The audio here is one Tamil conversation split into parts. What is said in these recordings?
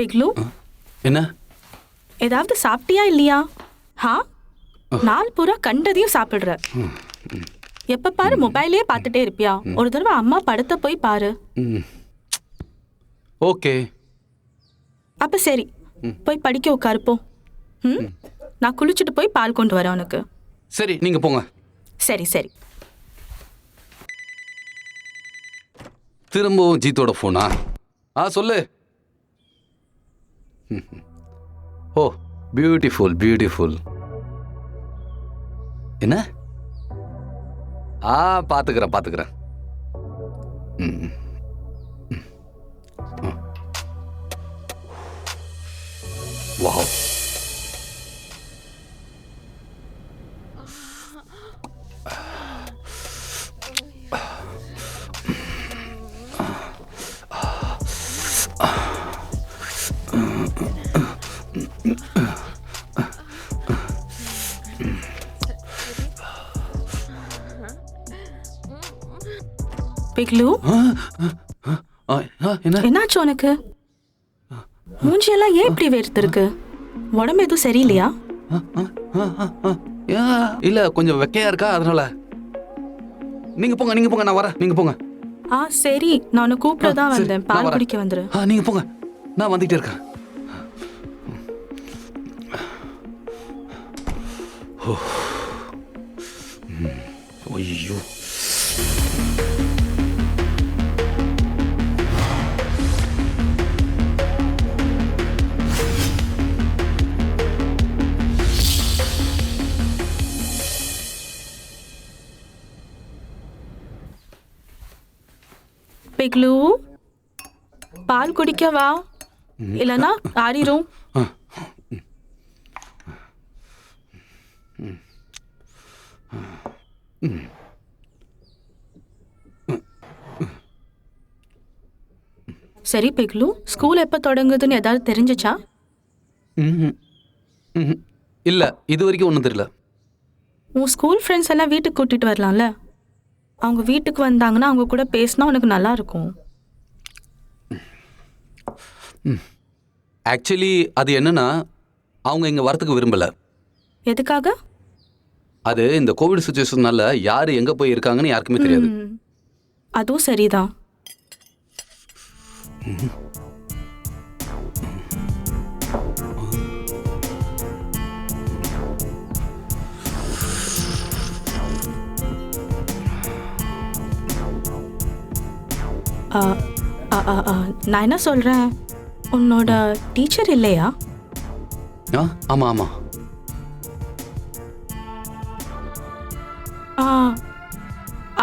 பிக்லு, என்ன? ஏதாவது சாப்பிட்டியா இல்லையா? நாள் பூரா கண்டதையும் சாப்பிடுற. எப்ப பாரு மொபைலே பார்த்துட்டே இருப்பியா? ஒரு தடவை அம்மா படத்தை போய் பாரு. ஓகே. அப்ப சரி, போய் படிக்க உட்காருப்போ. நான் குளிச்சுட்டு போய் பால் கொண்டு வரேன் உனக்கு. சரி, நீங்க போங்க. சரி சரி. திரும்பவும் ஜீத்தோட போனா? சொல்லு. ஓ, பியூட்டிஃபுல் பியூட்டிஃபுல். என்ன? பாத்துக்கிறேன். வாவ். பிக்லு, என்னாச்சு உனக்கு? மூஞ்சியெல்லாம் ஏன் இப்படி வேர்த்திருக்கு? உடம்பு எதுவும் சரியில்லையா? இல்ல, கொஞ்சம் வெக்கையா இருக்கா, அதனால. நீங்க போங்க, நான் வரேன். நீங்க போங்க. சரி, நான் உன்னை கூப்பிடதான் வந்தேன். பால் குடிக்க வந்துரு. நீங்க போங்க, நான் வந்துட்டே இருக்கேன். ஐயோ. பிக்லு, பால் குடிக்க வா, இல்லனா ஆறிரும். சரி பிக்லு, ஸ்கூல் எப்ப தொடங்குதுன்னு ஏதாவது தெரிஞ்சுச்சா? இல்ல, இது வரைக்கும் ஒன்றும் தெரியல. உன் ஸ்கூல் ஃப்ரெண்ட்ஸ் எல்லாம் வீட்டுக்கு கூட்டிட்டு வரலாம்ல? அவங்க வீட்டுக்கு வந்தாங்கன்னா அவங்க கூட பேசினா உனக்கு நல்லா இருக்கும். ஆக்சுவலி அது என்னன்னா, அவங்க இங்க வரத்துக்கு விரும்பல. எதுக்காக? அது இந்த கோவிட் சுச்சுவேஷனால யாரு எங்க போய் இருக்காங்கன்னு யாருக்குமே தெரியாது. அதுவும் சரிதான். நான் என்ன சொல்றேன், உன்னோட டீச்சர் இல்லையா? ஆமா.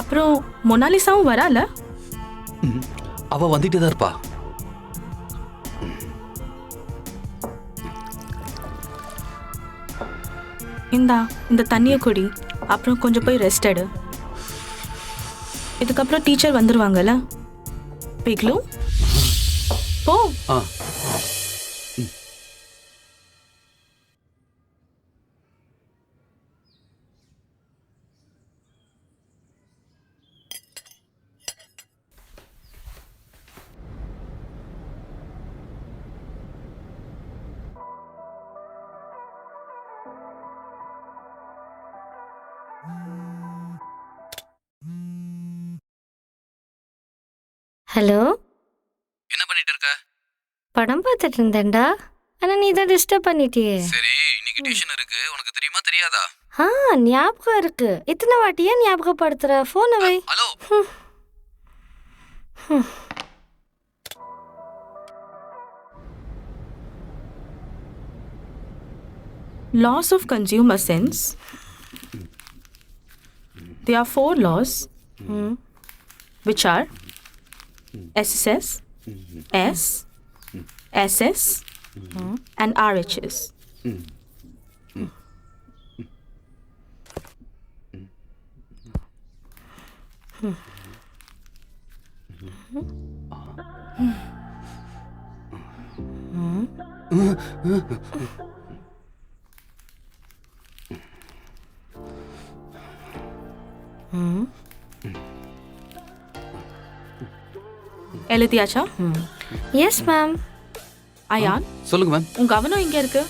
அப்புறம் மொனாலிசாவும் வரால? அவ வந்துட்டே தான் இருப்பா. இந்த தண்ணியை குடி, அப்புறம் கொஞ்சம் போய் ரெஸ்ட் எடு. இதுக்கப்புறம் டீச்சர் வந்துருவாங்கல்ல. பிக்லு, போ. ஹலோ, என்ன பண்ணிட்டு இருக்க? படம் பார்த்துட்டு இருந்தேன்டா. ஆனா நீ தான் டிஸ்டர்ப் பண்ணிட்டியே. சரி, இன்னைக்கு டியூஷன் இருக்கு, உனக்கு தெரியுமா தெரியாதா? ஞாபகம் இருக்கு. இத்தனை வாட்டியே ஞாபகப்படுத்துற. போனை வை. Hello. Laws of consumer sense. There are 4 laws, which are SSS, S, SS, and RHS. எழுதியாச்சா? Yes ma'am. அயான், சொல்லுங்க மேம். உன் கவனம் இங்க இருக்கு.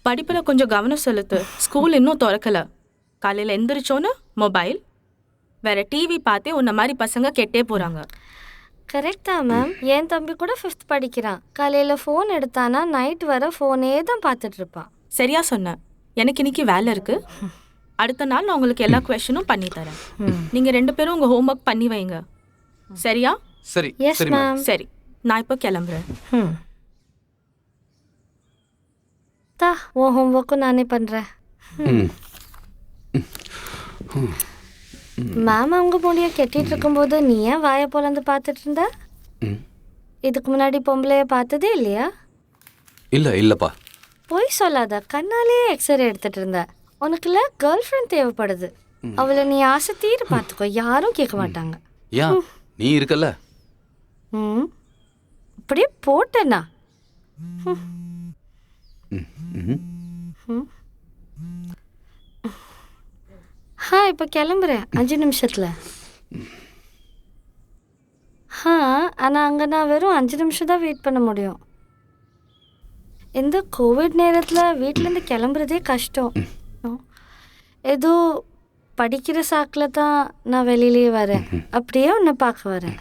படிப்புல கொஞ்சம் கவனம் செலுத்து. ஸ்கூல் இன்னும் திறக்கல. காலையில எந்திரிச்சோன்னு மொபைல், வேற டிவி பார்த்தே உன்ன மாதிரி பசங்க கெட்டே போறாங்க. கரெக்ட் தான் மேம். என் தம்பி கூட 5th படிக்கிறான். காலையில் ஃபோன் எடுத்தானா நைட் வர ஃபோனே தான் பார்த்துட்டு இருப்பான். சரியா சொன்ன. எனக்கு இன்னைக்கு வேலை இருக்கு. அடுத்த நாள் நான் உங்களுக்கு எல்லா கொஸ்டினும் பண்ணி தரேன். நீங்க 2 பேரும் உங்க ஹோம்ஒர்க் பண்ணி வைங்க. சரியா? சரி எஸ் சரி மேம். மேம். சரி, நான் இப்போ கிளம்புறேன். தா உன் ஹோம்ஒர்க்கும் நானே பண்ணுறேன். ம். மேம் அவங்க முடிய கெட்டிட்டு இருக்கும்போது நீ ஏன் வாயை போலந்து பார்த்துட்டு இருந்த? ம். இதுக்கு முன்னாடி பொம்பளைய பார்த்ததே இல்லையா? இல்லப்பா. போய் சொல்லாத, கண்ணாலே எக்ஸ்ரே எடுத்துட்டு இருந்த. உனக்குல கேர்ள் ஃப்ரெண்ட் தேவைப்படுது. அவளை நீ ஆசை தீர பார்த்துக்கோ, யாரும் கேட்க மாட்டாங்க. ஏன் நீ இருக்கல்ல? ம், அப்படியே போட்டேண்ணா. இப்போ கிளம்புறேன் 5 நிமிஷத்தில். ஆனால் அங்கே நான் வெறும் 5 நிமிஷம் தான் வெயிட் பண்ண முடியும். இந்த கோவிட் நேரத்தில் வீட்டிலேருந்து கிளம்புறதே கஷ்டம். ஏதோ படிக்கிற சாக்கில் தான் நான் வெளியிலேயே வரேன். அப்படியே உன்னை பார்க்க வரேன்.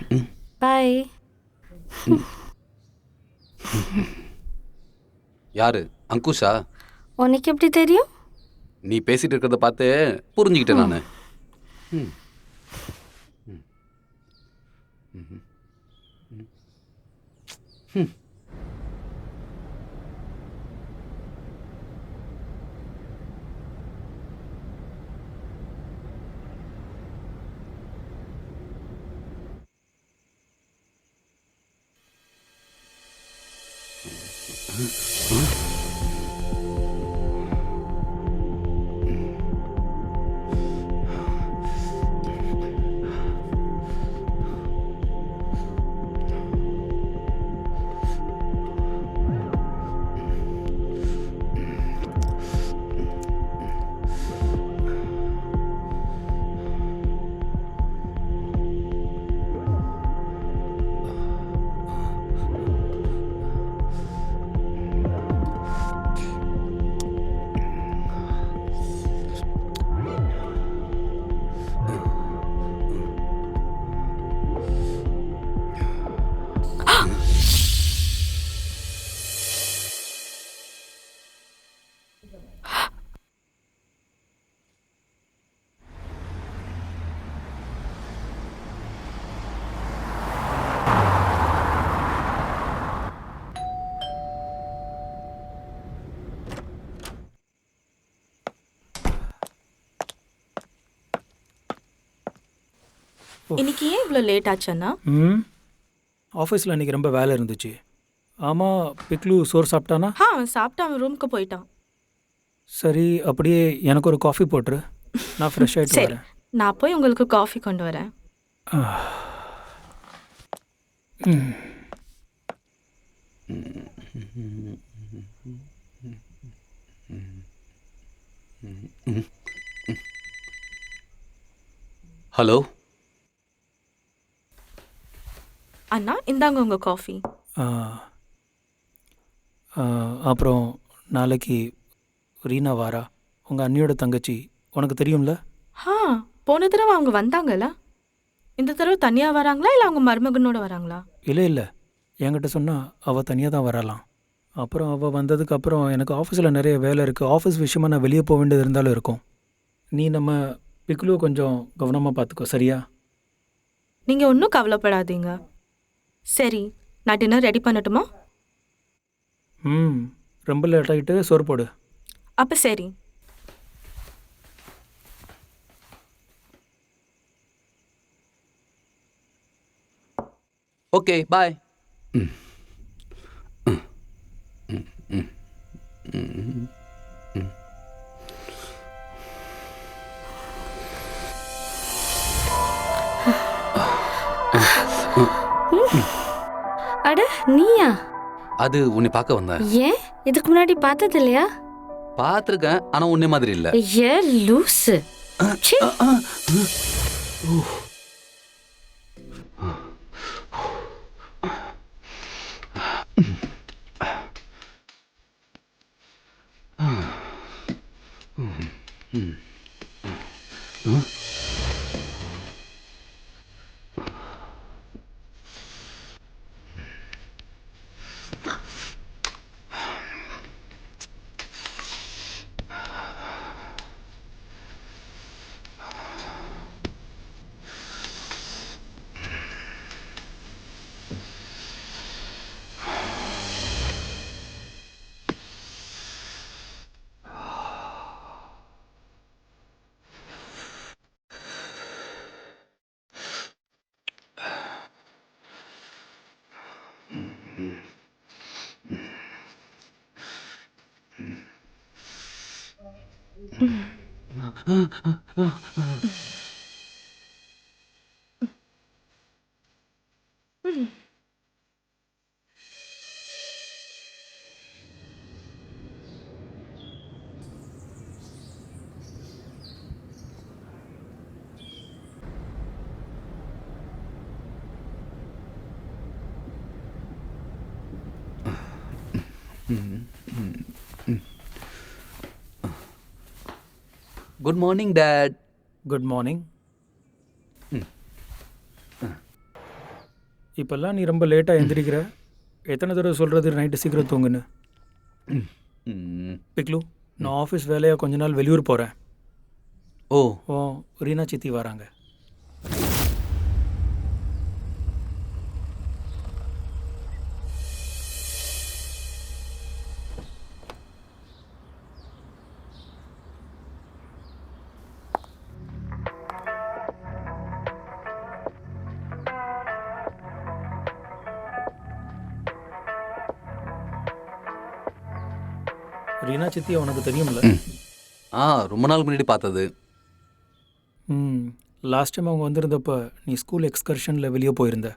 பாய். யாரு? அங்குஷா? உனக்கு எப்படி தெரியும்? நீ பேசிட்டு இருக்கிறத பார்த்து புரிஞ்சுக்கிட்டேன் நானு. இன்னைக்கு ஏன் இவ்வளோ லேட் ஆச்சுன்னா? ஆஃபீஸில் அன்றைக்கி ரொம்ப வேலை இருந்துச்சு. ஆமாம், பிக்லு சோறு சாப்பிட்டானா? சாப்பிட்டு அவன் ரூமுக்கு போயிட்டான். சரி, அப்படியே எனக்கு ஒரு காஃபி போட்டுரு, நான் ஃப்ரெஷ் ஆகிட்டு சரி, வரேன். நான் போய் உங்களுக்கு காஃபி கொண்டு வரேன். ஹலோ அண்ணா, இந்தாங்க உங்க காஃபி. அப்புறம் நாளைக்கு ரீனா வாரா, உங்கள் அண்ணியோட தங்கச்சி, உனக்கு தெரியும்ல? போன தடவை அவங்க வந்தாங்கல்ல, இந்த தடவை தனியாக வராங்களா இல்லை அவங்க மருமகனோட வராங்களா? இல்லை, என்கிட்ட சொன்னால் அவள் தனியாக தான் வரலாம். அப்புறம் அவள் வந்ததுக்கப்புறம் எனக்கு ஆஃபீஸில் நிறைய வேலை இருக்குது. ஆஃபீஸ் விஷயமா நான் வெளியே போக வேண்டியது இருந்தாலும் இருக்கும். நீ நம்ம பிக்லுவை கொஞ்சம் கவனமாக பார்த்துக்கோ, சரியா? நீங்கள் ஒன்றும் கவலைப்படாதீங்க. சரி, நான் டின்னர் ரெடி பண்ணட்டுமா? ரொம்ப லேட் ஆகிட்டு சோறு போடு. அப்போ சரி. ஓகே, பாய். அட, நீயா? அது உன்னை பார்க்க வந்தேன். ஏன் இதுக்கு முன்னாடி பார்த்தது இல்லையா? பார்த்துருக்கேன், ஆனா உன்னை மாதிரி இல்ல. ஏ லூசு. ச்சீ. Good morning date. Good morning. இப்போல்லாம் நீ ரொம்ப லேட்டாக எந்திரிக்கிற. எத்தனை தடவை சொல்கிறது நைட்டு சீக்கிரம் தூங்குன்னு? பிக்லு, நான் ஆஃபீஸ் வேலையாக கொஞ்ச நாள் வெளியூர் போகிறேன். ஓ, ரீனா சித்தி வராங்க. ரீனா சித்தி உனக்கு தெரியும்ல? ரொம்ப நாள் முன்னாடி பார்த்தது. லாஸ்ட் டைம் அவங்க வந்திருந்தப்ப நீ ஸ்கூல் எக்ஸ்கர்ஷனில் வெளியே போயிருந்த.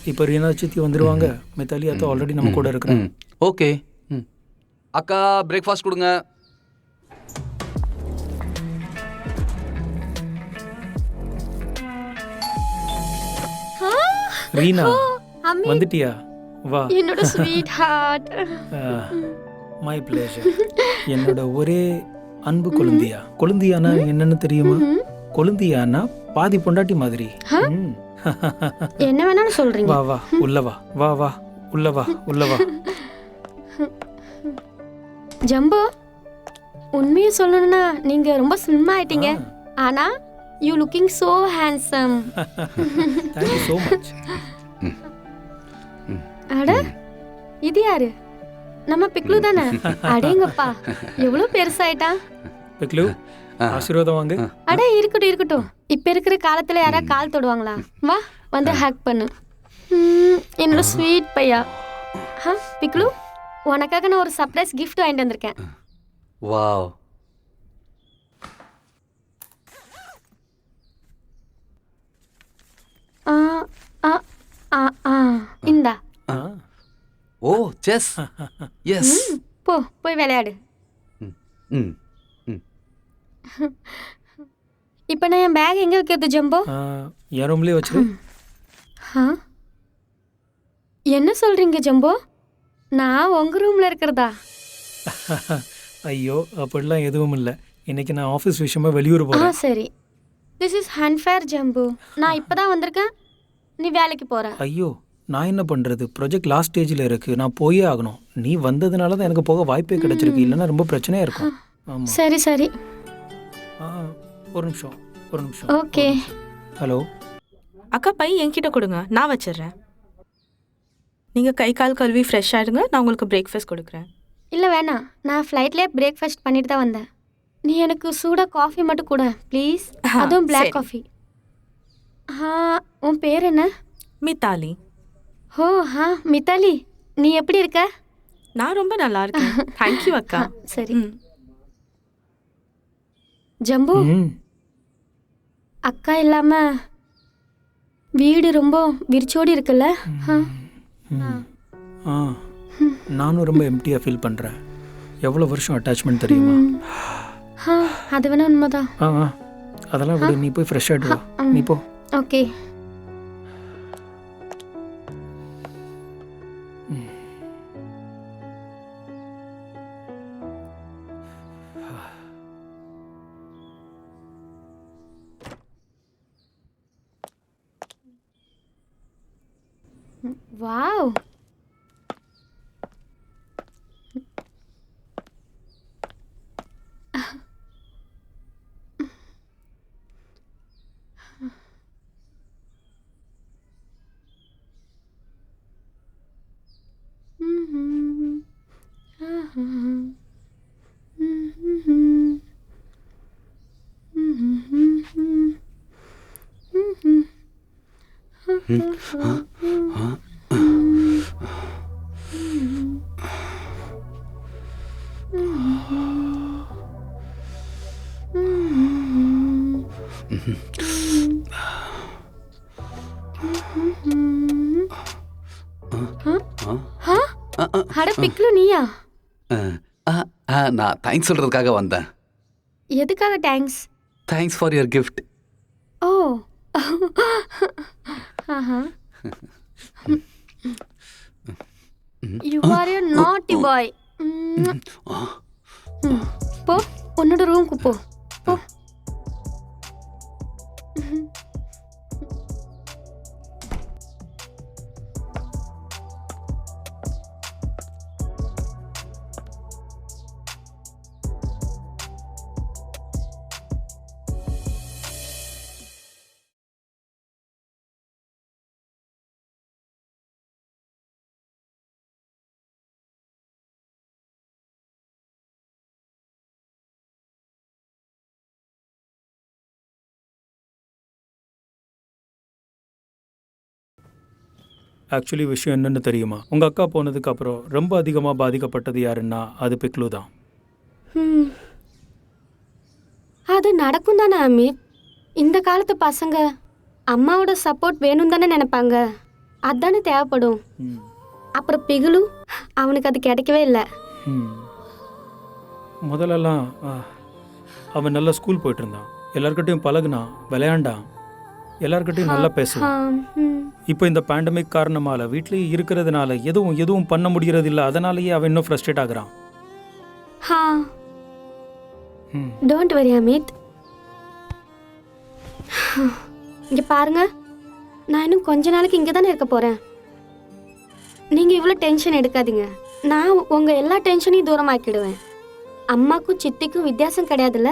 இப்போ ரீனா சித்தி வந்துடுவாங்க. மித்தாலி அத்தா ஆல்ரெடி நம்ம கூட இருக்கிறாங்க. ஓகே. அக்கா பிரேக்ஃபாஸ்ட் கொடுங்க. ரீனா வந்துட்டியா? வா. என்னோட ஸ்வீட் ஹார்ட். My pleasure. என்னோட ஒரே அன்பு கொழுந்தியா. கொழுந்தியானா என்னன்னு தெரியுமா? கொழுந்தியானா பாதி பொண்டாட்டி மாதிரி. என்ன வேணாலும் சொல்றீங்க. வா வா உள்ள வா. வா வா உள்ள வா. உள்ள வா. ஜம்போ, உண்மையை சொல்லணும்னா நீங்க ரொம்ப ஸ்லிம் ஆயிட்டீங்க. ஆனா you looking so handsome. Thank you so much. அட, இது யாரு? நம்ம பிக்லு தானே? அடேங்கப்பா, எவ்வளவு பெருசாயிட்டான். பிக்லு, ஆசீர்வாதம் வாங்க. அட இருக்கட்டும் இருக்கட்டும். இப்ப இருக்கிற காலத்துல யாரா கால் தொடுவாங்களா? வா வந்து ஹேக் பண்ணு. என்னோட ஸ்வீட் பையா. பிக்லு, உனக்காக நான் ஒரு சர்ப்ரைஸ் கிஃப்ட் வாங்கிட்டு வந்திருக்கேன். வாவ். இந்தா. ஓ, செஸ். எஸ். போய் விளையாடு. இப்போ நான் என் பேக் எங்கே வைக்கிறது ஜம்போ? என் ரூம்லேயே வச்சிரு. என்ன சொல்கிறீங்க ஜம்போ? நான் உங்கள் ரூமில் இருக்கிறதா? ஐயோ, அப்படிலாம் எதுவும் இல்லை. இன்னைக்கு நான் ஆஃபீஸ் விஷயமா வெளியூர் போகிறேன். சரி. This is unfair Jambu. நான் இப்போ தான் வந்திருக்கேன், நீ வேலைக்கு போகிற. ஐயோ, நான் என்ன பண்ணுறது? ப்ராஜெக்ட் லாஸ்ட் ஸ்டேஜில் இருக்குது, நான் போயே ஆகணும். நீ வந்ததுனால தான் எனக்கு போக வாய்ப்பே கிடைச்சிருக்கு. இல்லைன்னா ரொம்ப பிரச்சனையாக இருக்கும். ஆமாம். சரி சரி. ஒரு நிமிஷம். ஓகே. ஹலோ அக்கா, பை என்கிட்ட கொடுங்க, நான் வச்சிடுறேன். நீங்கள் கை கால் கழுவி ஃப்ரெஷ் ஆகிடுங்க, நான் உங்களுக்கு பிரேக்ஃபாஸ்ட் கொடுக்குறேன். இல்லை வேணாம், நான் ஃப்ளைட்லேயே பிரேக்ஃபாஸ்ட் பண்ணிட்டு தான் வந்தேன். நீ எனக்கு சூடாக காஃபி மட்டும் கூட ப்ளீஸ். அதுவும் பிளாக் காஃபி. உன் பேர் என்ன? மித்தாலி. மித்தாலி, நீ எப்படி இருக்க? நான் ரொம்ப நல்லா இருக்கேன். தேங்க்யூ அக்கா. சரி. ஜம்பு, அக்கா இல்லாம வீடு ரொம்ப விரிச்சோடி இருக்குல்ல? நானும் ரொம்ப எம்டியாக ஃபீல் பண்ணுறேன். எவ்வளோ வருஷம் அட்டாச்மெண்ட் தெரியுமா? அது வேணா உண்மைதான். அதெல்லாம் விடு, நீ போய் ஃப்ரெஷ் ஆகிட்டு வா. நீ போ. ஓகே. வாவ். அட பிக்லு, நீயா? நான் தேங்க்ஸ் சொல்றதுக்காக வந்தேன். எதுக்காக thanks? Thanks for your gift. Oh. You are a naughty boy. போ, உன்னோட ரூமுக்கு போ. போ. ஆக்சுவலி விஷயம் என்னென்னு தெரியுமா? உங்கள் அக்கா போனதுக்கு அப்புறம் ரொம்ப அதிகமாக பாதிக்கப்பட்டது யாருன்னா அது பிக்லு தான். அது நடக்கும் தானே அமித்? இந்த காலத்து பசங்க அம்மாவோட சப்போர்ட் வேணும் தானே நினைப்பாங்க. அதுதானே தேவைப்படும். அப்புறம் பிகுலு, அவனுக்கு அது கிடைக்கவே இல்லை. முதல்லலாம் அவன் நல்லா ஸ்கூல் போயிட்டு இருந்தான், எல்லார்கிட்டையும் பழகுனான், விளையாண்டான், எல்லார்கிட்டையும் நல்லா பேசுவான். இப்போ இந்த பேண்டமிக் காரணமால வீட்லேயே இருக்கிறதுனால எதுவும் பண்ண முடியறது இல்லை. அதனாலேயே அவன் இன்னும் ஃப்ரஸ்ட்ரேட் ஆகுறான். Don't worry Amit. இங்கே பாருங்க, நான் இன்னும் கொஞ்ச நாளைக்கு இங்கே தானே இருக்க போகிறேன். நீங்கள் இவ்வளோ டென்ஷன் எடுக்காதீங்க. நான் உங்கள் எல்லா டென்ஷனையும் தூரமாக்கிடுவேன். அம்மாக்கும் சித்திக்கும் வித்தியாசம் கிடையாதுல்ல.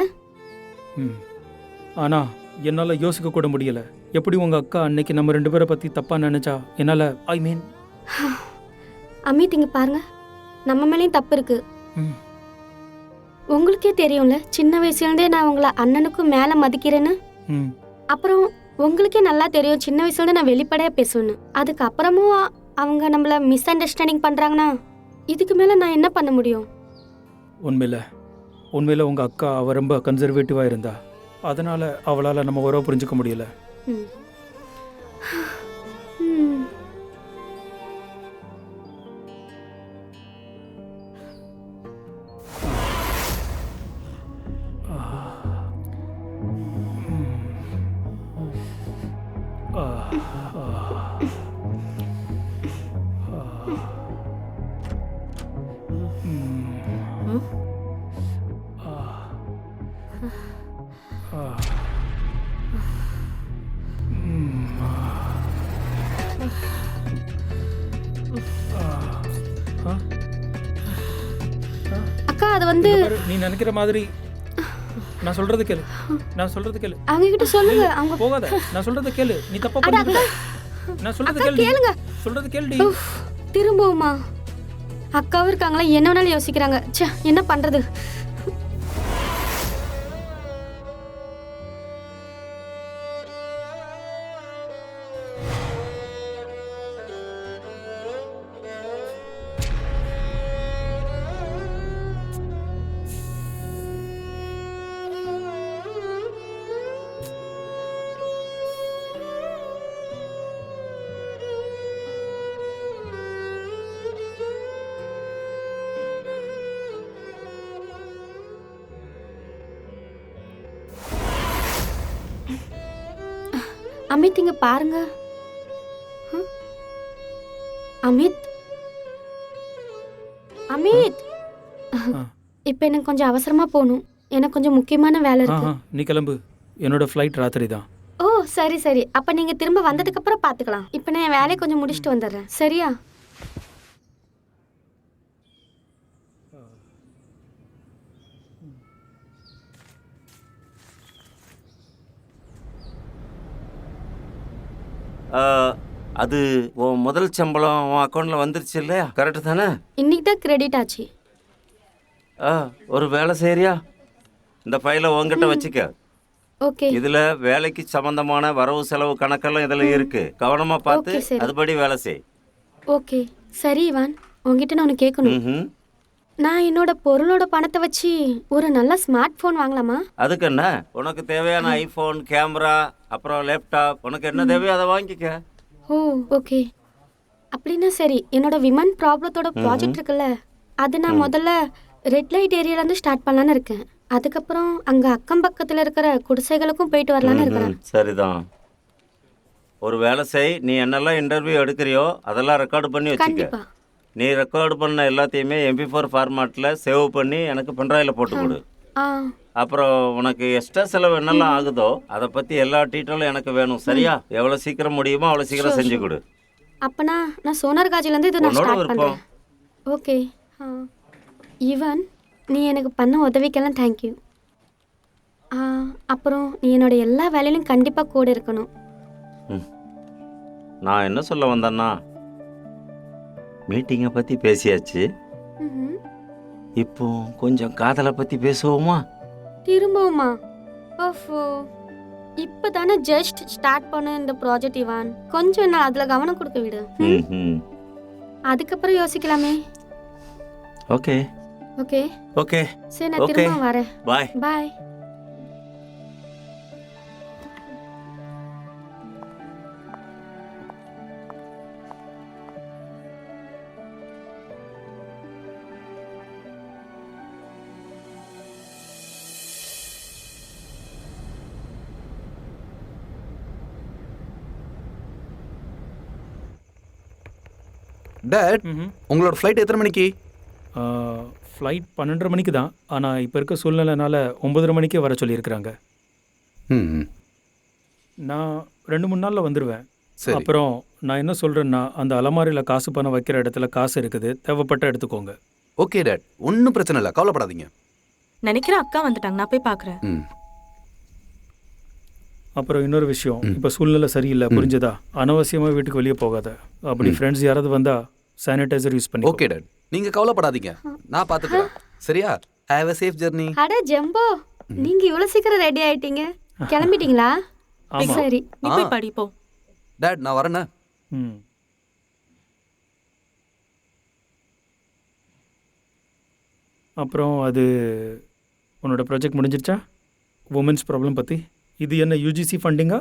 ஆனால் என்னால் யோசிக்க கூட முடியல. எப்படி உங்கள் அக்கா அன்னைக்கு நம்ம 2 பேரை பற்றி தப்பாக நினச்சா என்னால் அமித், இங்கே பாருங்க, நம்ம மேலேயும் தப்பு இருக்கு. உங்களுக்கே தெரியும்ல, சின்ன வயசுலேருந்தே நான் உங்களை அண்ணனுக்கும் மேலே மதிக்கிறேன்னு. அப்புறம் உங்களுக்கே நல்லா தெரியும், சின்ன வயசுலேருந்து நான் வெளிப்படையாக பேசுவேன்னு. அதுக்கப்புறமும் அவங்க நம்மளை மிஸ் அண்டர்ஸ்டாண்டிங் பண்ணுறாங்கன்னா இதுக்கு மேலே நான் என்ன பண்ண முடியும்? உண்மையில் உங்கள் அக்கா அவள் ரொம்ப கன்சர்வேட்டிவாக இருந்தா. அதனால் அவளால் நம்ம உறவை புரிஞ்சுக்க முடியல. அக்கா, அது வந்து நீ நினைக்கிற மாதிரி நான் சொல்றது கேளு. அவங்க கிட்ட சொல்லுங்க. அவங்க போகாத, நான் சொல்றது கேளு. நீ தப்பா பண்ணிட்ட. நான் சொல்றது கேளுங்க. சொல்றது கேளுடி. திரும்பவுமா? அக்காவும் இருக்காங்களா, என்ன வேணாலும் யோசிக்கிறாங்க. ச்சே, என்ன பண்றது? அமித் இங்க பாருங்க. அமித் அமித் இப்போ எனக்கு கொஞ்சம் அவசரமா போகணும். எனக்கு கொஞ்சம் முக்கியமான வேலை இருக்கு. நீ கிளம்பு, என்னோட ஃப்ளைட் ராத்திரி தான். ஓ சரி சரி, அப்ப நீங்க திரும்ப வந்ததுக்கு அப்புறம் பாத்துக்கலாம். இப்போ நான் என் வேலையை கொஞ்சம் முடிச்சுட்டு வந்துடுறேன். சரியா? அது உன் முதல் சம்பளம் உன் அக்கௌண்ட்டில் வந்துருச்சு இல்லையா? கரெக்டு தானே? இன்னைக்கு தான் கிரெடிட் ஆச்சு. ஒரு வேலை செய்றியா? இந்த ஃபைலை உங்ககிட்ட வச்சுக்க. ஓகே. இதில் வேலைக்கு சம்மந்தமான வரவு செலவு கணக்கெல்லாம் இதில் இருக்கு. கவனமாக பார்த்து ஓகே, சரி. அதுபடி வேலை செய். ஓகே சரி இவான், உங்ககிட்ட நான் ஒன்று கேட்கணும். ம். நான் என்னோட பொருளோட பணத்தை வச்சு ஒரு நல்ல ஸ்மார்ட் ஃபோன் வாங்கலாமா? அதுக்கு என்ன, உனக்கு தேவையான ஐஃபோன், கேமரா, அப்புறம் லேப்டாப், உனக்கு என்ன தேவையோ அதை வாங்கிக்க. ஓ ஓகே. அப்படின்னா சரி, என்னோட விமன் ப்ராப்ளத்தோட ப்ராஜெக்ட் இருக்குல்ல, அது நான் முதல்ல ரெட் லைட் ஏரியாலேருந்து ஸ்டார்ட் பண்ணலான்னு இருக்கேன். அதுக்கப்புறம் அங்கே அக்கம் பக்கத்தில் இருக்கிற குடிசைகளுக்கும் போயிட்டு வரலான்னு இருக்கிறேன். சரிதான். ஒரு வேலை செய், நீ என்னெல்லாம் இன்டர்வியூ எடுக்கிறியோ அதெல்லாம் ரெக்கார்டு பண்ணி வச்சுக்க. கண்டிப்பா. நீ ரெக்கார்டு பண்ண எல்லாத்தையுமே MP4 ஃபார்மேட்டில் சேவ் பண்ணி எனக்கு பென்ட்ரைவில் போட்டு கொடு. ஆ அப்புறம் உனக்கு எக்ஸ்ட்ரா செலவு என்னெல்லாம் ஆகுதோ அதை பற்றி எல்லா டீட்டெயிலும் எனக்கு வேணும். சரியா? எவ்வளோ சீக்கிரம் முடியுமோ அவ்வளோ சீக்கிரம் செஞ்சு கொடு. அப்பனா நான் சோனார் காஜிலேருந்து இதை நான் உன்னோட ஸ்டார்ட் விருப்பம். பண்ணுறேன். ஓகே. ஈவன் நீ எனக்கு பண்ண உதவிக்கெல்லாம் தேங்க்யூ. அப்புறம் நீ என்னோட எல்லா வேலையிலும் கண்டிப்பாக கூட இருக்கணும். நான் என்ன சொல்ல வந்தேன்னா, மீட்டிங்கை பற்றி பேசியாச்சு. ம்ஹும். இப்போ கொஞ்சம் காதலை பற்றி பேசுவோமா? திரும்பவுமா? ஓஃபோ, இப்போ தானே ஜஸ்ட் ஸ்டார்ட் பண்ண இந்த ப்ராஜெக்ட் இவான். கொஞ்சம் நான் அதில் கவனம் கொடுக்க விடு. ம். அதுக்கப்புறம் யோசிக்கலாமே. ஓகே ஓகே ஓகே சரி, நான் Okay. திரும்ப வரேன். பாய். பாய். டேட், உங்களோட ஃப்ளைட் எத்தனை மணிக்கு? ஃப்ளைட் 12:30 மணிக்கு தான். ஆனால் இப்போ இருக்க சூழ்நிலைனால 9:30 மணிக்கே வர சொல்லியிருக்கிறாங்க. ம். நான் 2-3 நாளில் வந்துடுவேன். சரி. அப்புறம் நான் என்ன சொல்கிறேன்னா, அந்த அலமாரியில் காசு பணம் வைக்கிற இடத்துல காசு இருக்குது, தேவைப்பட்ட எடுத்துக்கோங்க. ஓகே டேட், ஒன்றும் பிரச்சனை இல்லை, கவலைப்படாதீங்க. நினைக்கிறேன் அக்கா வந்துட்டாங்க, நான் போய் பார்க்குறேன். ம். அப்புறம் இன்னொரு விஷயம், இப்போ சூழ்நிலை சரியில்லை, புரிஞ்சதா? அனாவசியமாக வீட்டுக்கு வெளியே போகாத. அப்படி ஃப்ரெண்ட்ஸ் யாராவது வந்தால் சானிடைசர் யூஸ் பண்ணி. ஓகே டேட், நீங்கள் கவலைப்படாதீங்க, நான் பார்த்துக்கிறேன். சரியா? Have a safe journey. அட ஜம்போ, நீங்க இவ்வளவு சீக்கிரம் ரெடி ஆயிட்டீங்க, கிளம்பிட்டீங்களா? ஆமாம். சரி. நீ போய் படி போ. டேட், நான் வரேண்ணே. ம். அப்புறம் அது உன்னோட ப்ராஜெக்ட் முடிஞ்சிருச்சா? உமன்ஸ் ப்ராப்ளம் பற்றி. இது என்ன UGC ஃபண்டிங்கா?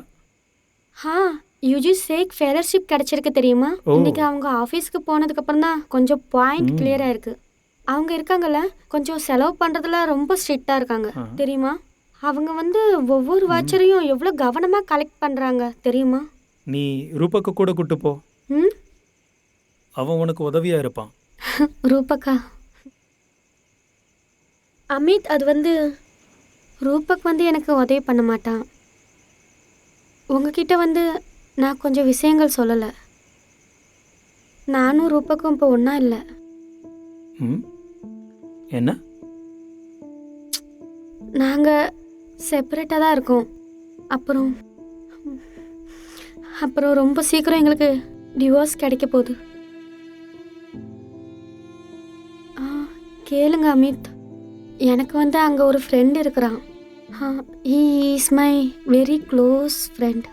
யூஜி சேக் ஃபெலோஷிப் கிடைச்சிருக்கு தெரியுமா? ஓ. இன்னைக்கு அவங்க ஆஃபீஸ்க்கு போனதுக்கு அப்புறம் தான் கொஞ்சம் பாயிண்ட் கிளியரா இருக்கு. அவங்க இருக்காங்கல்ல, கொஞ்சம் செலவு பண்றதுல ரொம்ப ஸ்ட்ரிக்டா இருக்காங்க தெரியுமா? அவங்க வந்து ஒவ்வொரு வாட்சரையும் எவ்வளோ கவனமா கலெக்ட் பண்றாங்க தெரியுமா? நீ ரூபாக்கு கூட கூட்டு போ, ம் அவன் உனக்கு உதவியாக இருப்பான். ரூபக்கா. அமித், அது வந்து ரூபக் வந்து எனக்கு உதவி பண்ண மாட்டான். உங்ககிட்ட வந்து நான் கொஞ்சம் விஷயங்கள் சொல்லலை. நானும் ரூபக்கும் இப்போ ஒன்றா இல்லை. ம். என்ன? நாங்கள் செப்பரேட்டாக தான் இருக்கோம். அப்புறம் அப்புறம் ரொம்ப சீக்கிரம் எங்களுக்கு டிவோர்ஸ் கிடைக்க போகுது. கேளுங்க அமித், எனக்கு வந்து அங்கே ஒரு ஃப்ரெண்ட் இருக்கிறான். He is my very close friend.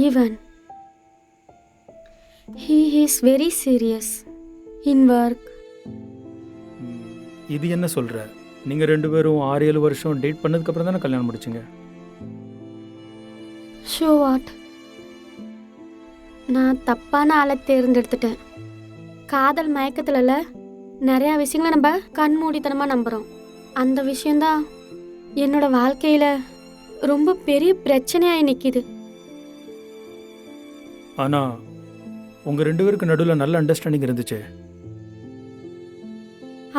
Even he is very serious in work. இது என்ன சொல்கிற? நீங்கள் 2 பேரும் 6-7 வருஷம் டேட் பண்ணதுக்கப்புறம் தானே கல்யாணம் முடிச்சிங்க? ஷோ வாட், நான் தப்பான ஆளை தேர்ந்தெடுத்துட்டேன். காதல் மயக்கத்துலல நிறையா விஷயங்களை நம்ம கண்மூடித்தனமாக நம்புகிறோம். அந்த விஷயந்தான் என்னோட வாழ்க்கையில் ரொம்ப பெரிய பிரச்சனையாகி நிற்கிது. ஆனால் உங்கள் 2 பேருக்கு நடுவில் நல்ல அண்டர்ஸ்டாண்டிங் இருந்துச்சு.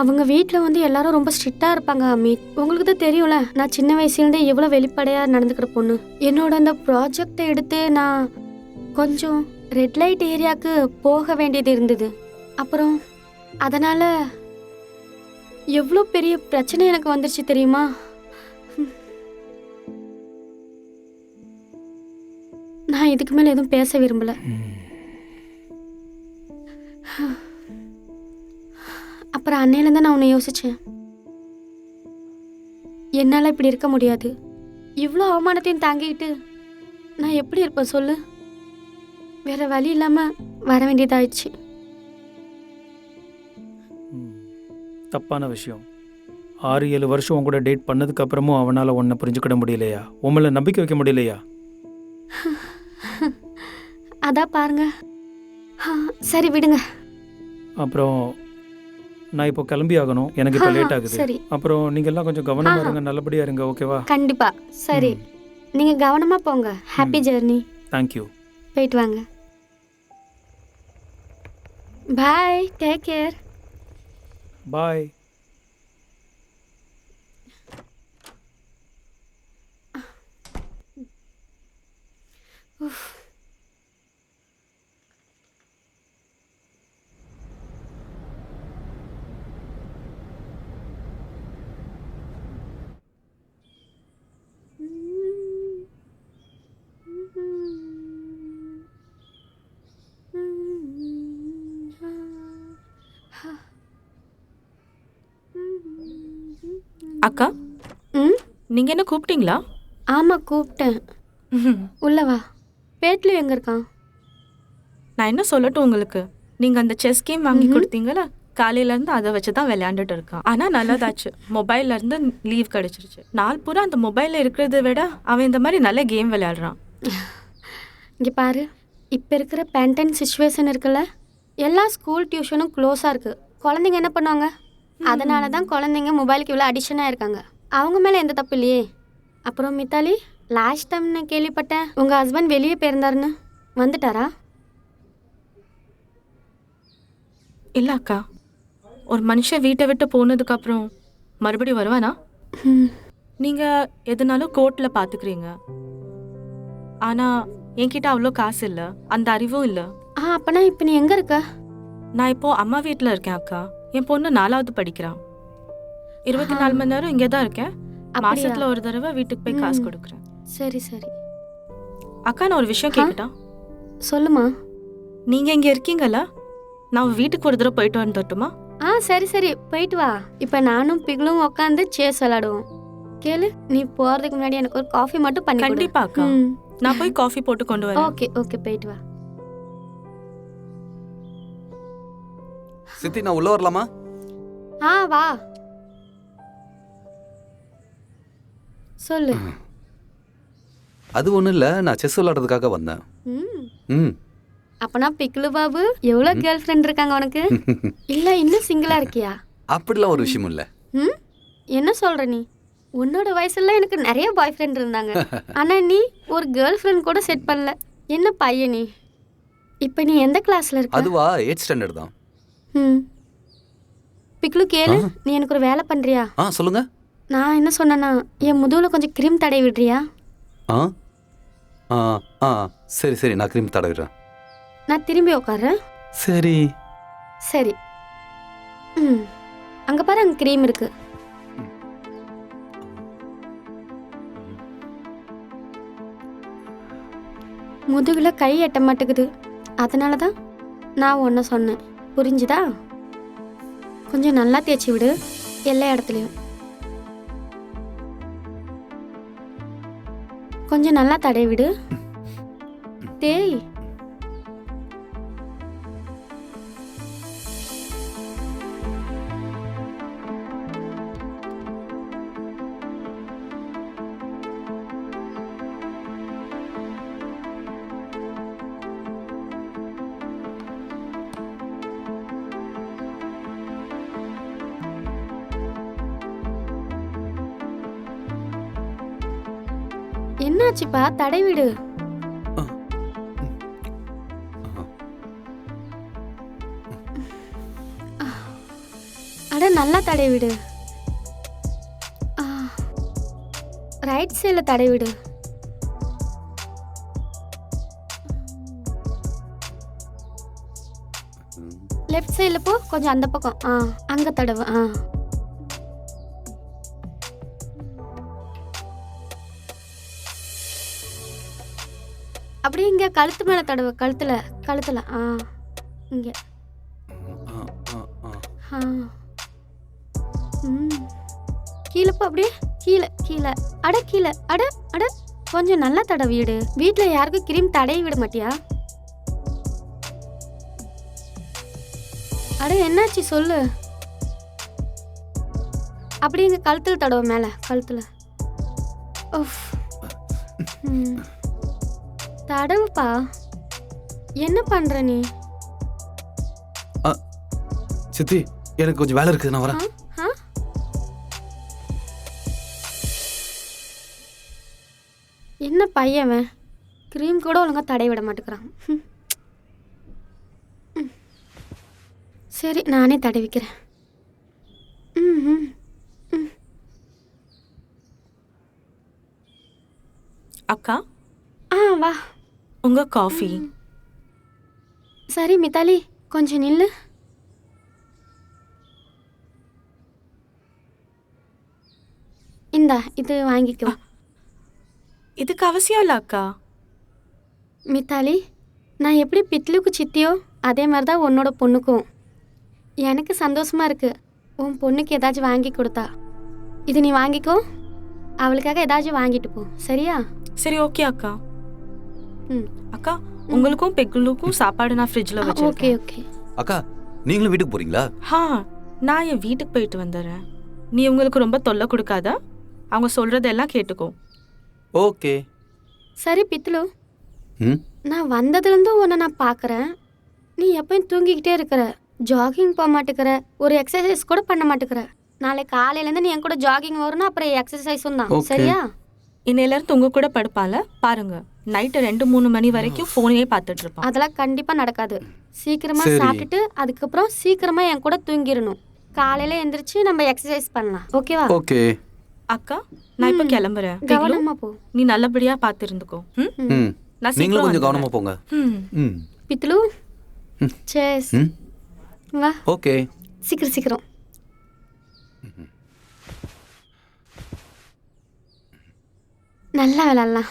அவங்க வீட்டில் வந்து எல்லாரும் ரொம்ப ஸ்ட்ரிக்டாக இருப்பாங்க அமித். உங்களுக்கு தான் தெரியும்ல, நான் சின்ன வயசுலேருந்தே எவ்வளோ வெளிப்படையாக நடந்துக்கிற பொண்ணு. என்னோட அந்த ப்ராஜெக்டை எடுத்து நான் கொஞ்சம் ரெட் லைட் ஏரியாவுக்கு போக வேண்டியது இருந்தது. அப்புறம் அதனால் எவ்வளோ பெரிய பிரச்சனை எனக்கு வந்துருச்சு தெரியுமா? நான் இதுக்கு மேலே எதுவும் பேச விரும்பல. அப்புறம் அன்னையிலேருந்து நான் உன்னை யோசித்தேன். என்னால் இப்படி இருக்க முடியாது. இவ்வளோ அவமானத்தையும் தாங்கிக்கிட்டு நான் எப்படி இருப்பேன் சொல்லு? வேற வழி இல்லாமல் வர வேண்டியதாயிடுச்சு. தப்பான விஷயம். 6-7 வருஷம் உன் கூட டேட் பண்ணதுக்கு அப்புறமும் அவனால் உன்னை புரிஞ்சுக்கிட முடியலையா? உன் மேல நம்பிக்கை வைக்க முடியலையா? அதான் பாருங்க. சரி விடுங்க. அப்புறம் நான் இப்போ கிளம்பி ஆகணும். எனக்கு இப்போ லேட் ஆகுது. சரி. அப்புறம் நீங்கள் எல்லாம் கொஞ்சம் கவனமாக இருங்க, நல்லபடியாக இருங்க. ஓகேவா? கண்டிப்பா. சரி, நீங்கள் கவனமாக போங்க. Happy journey. தேங்க்யூ. போயிட்டு வாங்க. பாய். Take care. பாய். அக்கா, ம், நீங்க என்ன கூப்பிட்டீங்களா? ஆமாம் கூப்பிட்டேன். உள்ள வா. பேட்லு எங்கே இருக்கான்? நான் என்ன சொல்லட்டும் உங்களுக்கு, நீங்க அந்த செஸ் கேம் வாங்கி கொடுத்தீங்கல்ல, காலையில இருந்து அதை வச்சு தான் விளையாண்டுட்டு இருக்கான். ஆனா நல்லதாச்சு, மொபைல்ல இருந்து லீவ் கிடைச்சிருச்சு. நாள் பூரா அந்த மொபைல்ல இருக்கிறத விட அவன் இந்த மாதிரி நல்ல கேம் விளையாடுறான். இங்கே பாரு, இப்போ இருக்கிற பேண்டன் சுச்சுவேஷன் இருக்குல்ல, எல்லா ஸ்கூல் டியூஷனும் க்ளோஸாக இருக்குது. குழந்தைங்க என்ன பண்ணுவாங்க? அதனால தான் குழந்தைங்க மொபைலுக்கு இவ்வளோ அடிக்ஷனாக இருக்காங்க. அவங்க மேலே எந்த தப்பு இல்லையே. அப்புறம் மித்தாலி, லாஸ்ட் டைம் நான் கேள்விப்பட்டேன் உங்கள் ஹஸ்பண்ட் வெளியே போயிருந்தாருன்னு. வந்துட்டாரா? இல்ல அக்கா, ஒரு மனுஷன் வீட்டை விட்டு போனதுக்கு அப்புறம் மறுபடியும் வருவானா? நீங்க எதுனாலும் கோர்ட்ல பாத்துக்கிறீங்க. ஆனா என்கிட்ட அவ்வளோ காசு இல்லை, அந்த அறிவும் இல்லை. அப்பனா இப்போ நீ எங்கே இருக்க? நான் இப்போ அம்மா வீட்டில் இருக்கேன் அக்கா. என் பொண்ணு 4வது படிக்கிறான். 24 மணி நேரம் இங்கே தான் இருக்கேன். மாசத்துல ஒரு தடவை வீட்டுக்கு போய் காசு கொடுக்குறேன். சரி சரி. அக்கா, நான் ஒரு விஷயம் கேட்கட்டா? சொல்லுமா. நீங்க இங்க இருக்கீங்கல்ல, நான் வீட்டுக்கு ஒரு தடவை போயிட்டு வந்துட்டுமா? சரி சரி, போயிட்டு வா. இப்போ நானும் பிகிலும் உட்காந்து சேஸ் விளாடுவோம். கேளு, நீ போகிறதுக்கு முன்னாடி எனக்கு ஒரு காஃபி மட்டும் பண்ணி கொடு. கண்டிப்பா அக்கா, நான் போய் காஃபி போட்டு கொண்டு வரேன். ஓகே ஓகே, போயிட்டு வா. சித்தி, நான் உள்ள வரலாமா? வா. சொல்லு. அது ஒன்றும் இல்லை, நான் செஸ் விளையாடுறதுக்காக வந்தேன். ம். அப்பனா பிக்லு பாபு, எவ்வளோ கேர்ள் ஃப்ரெண்ட் இருக்காங்க உனக்கு? இல்லை, இன்னும் சிங்கிளா இருக்கியா? அப்படிலாம் ஒரு விஷயம் இல்லை. என்ன சொல்ற நீ? உன்னோட வயசுல எனக்கு நிறைய பாய் ஃப்ரெண்ட் இருந்தாங்க. ஆனா நீ ஒரு கேர்ள் ஃப்ரெண்ட் கூட செட் பண்ணல. என்ன பையன் நீ? இப்போ நீ எந்த கிளாஸ்ல இருக்க? அதுவா, 8th ஸ்டாண்டர்ட் தான். பிக்லு கேளு, நீ எனக்கு ஒரு வேலை பண்றியா? சொல்லுங்க. நான் என்ன சொன்னேன்னா, என் முதுகுல கொஞ்சம் கிரீம் தடவி விடுறியா? சரி சரி, நான் கிரீம் தடவிடுறேன். நான் திரும்பி உட்கார்றேன். சரி சரி. அங்க பாரு, அங்க கிரீம் இருக்கு. முதுகுல கை எட்ட மாட்டேங்குது. அதனால தான் நான் ஒன்று சொன்னேன். புரிஞ்சுதா? கொஞ்சம் நல்லா தேய்ச்சி விடு, எல்லா இடத்துலையும். கொஞ்சம் நல்லா தடவி விடு. தேய். என்னாச்சுப்பா? தடை விடு. அட நல்லா தடை விடு. ரைட் சைடில் தடை விடு. லெஃப்ட் சைடில் போ, கொஞ்சம் அந்த பக்கம். அங்கே தடவு. அப்படியே இங்கே கழுத்து மேலே தடவு. கழுத்தில் இங்கே. கீழே போ, அப்படியே கீழே. அட கொஞ்சம் நல்லா தடவி விடு. வீட்டில் யாருக்கும் கிரீம் தடவி விட மாட்டியா? அட என்னாச்சு சொல்லு. அப்படி இங்க கழுத்தில் தடவை, மேல கழுத்துல. தடவுப்பா. என்ன பண்ற நீ? சித்தி எனக்கு கொஞ்சம் வேலை இருக்குது, நான் வரேன். என்ன பையன், கிரீம் கூட ஒழுங்கா தடவி விட மாட்டேங்கிறான். சரி, நானே தடவிக்கிறேன். அக்கா வா. உங்க காஃபி. சரி மித்தாலி, கொஞ்சம் நில்லு. இந்தா, இது வாங்கிக்கோ. இதுக்கு அவசியம் இல்லை அக்கா. மித்தாலி, நான் எப்படி பிட்லுக்கு சித்தியோ அதே மாதிரி தான் உன்னோட பொண்ணுக்கும். எனக்கு சந்தோஷமா இருக்கு உன் பொண்ணுக்கு ஏதாச்சும் வாங்கி கொடுத்தா. இது நீ வாங்கிக்கோ, அவளுக்காக ஏதாச்சும் வாங்கிட்டு போ, சரியா? சரி, ஓகே அக்கா. அக்கா, உங்களுக்கும் பெக்குலுக்கும் சாப்பாடு நான் ஃப்ரிட்ஜில் வச்சிருக்கேன். ஓகே. அக்கா, நீங்களும் வீட்டுக்கு போறீங்களா? நான் என் வீட்டுக்கு போயிட்டு வந்துடுறேன். நீ உங்களுக்கு ரொம்ப தொல்லை கொடுக்காத, அவங்க சொல்றதெல்லாம் கேட்டுக்கோ. ஓகே. சரி பித்லு, நான் வந்ததுலேருந்து உன்னை நான் பார்க்குறேன். நீ எப்பயும் தூங்கிக்கிட்டே இருக்கிற, ஜாகிங் போக மாட்டேங்கிற, ஒரு எக்ஸசைஸ் கூட பண்ண மாட்டேங்கிற. நாளைக்கு காலையிலேருந்து நீ என் கூட ஜாகிங் வரணும், அப்புறம் எக்ஸசைஸும் தான், சரியா? இன்னையிலேருந்து உங்க கூட படுப்பால பாருங்க. நைட்டு 2-3 மணி வரைக்கும் ஃபோனையே பார்த்துட்டு இருப்பான். அதெல்லாம் கண்டிப்பாக நடக்காது. சீக்கிரமா சாப்பிட்டுட்டு அதுக்கப்புறம் சீக்கிரமா என் கூட தூங்கிடணும். காலையில எந்திரிச்சு நம்ம எக்ஸசைஸ் பண்ணலாம், ஓகேவா? ஓகே. அக்கா, நான் இப்போ கிளம்புறேன். கவனமா போ. நீ நல்லபடியா பார்த்துருந்துக்கோ. நீங்களும் கொஞ்சம் கவனமா போங்க. பித்லு, சேஸ். வா. ஓகே. சீக்கிரம். நல்லா விளையாடலாம்.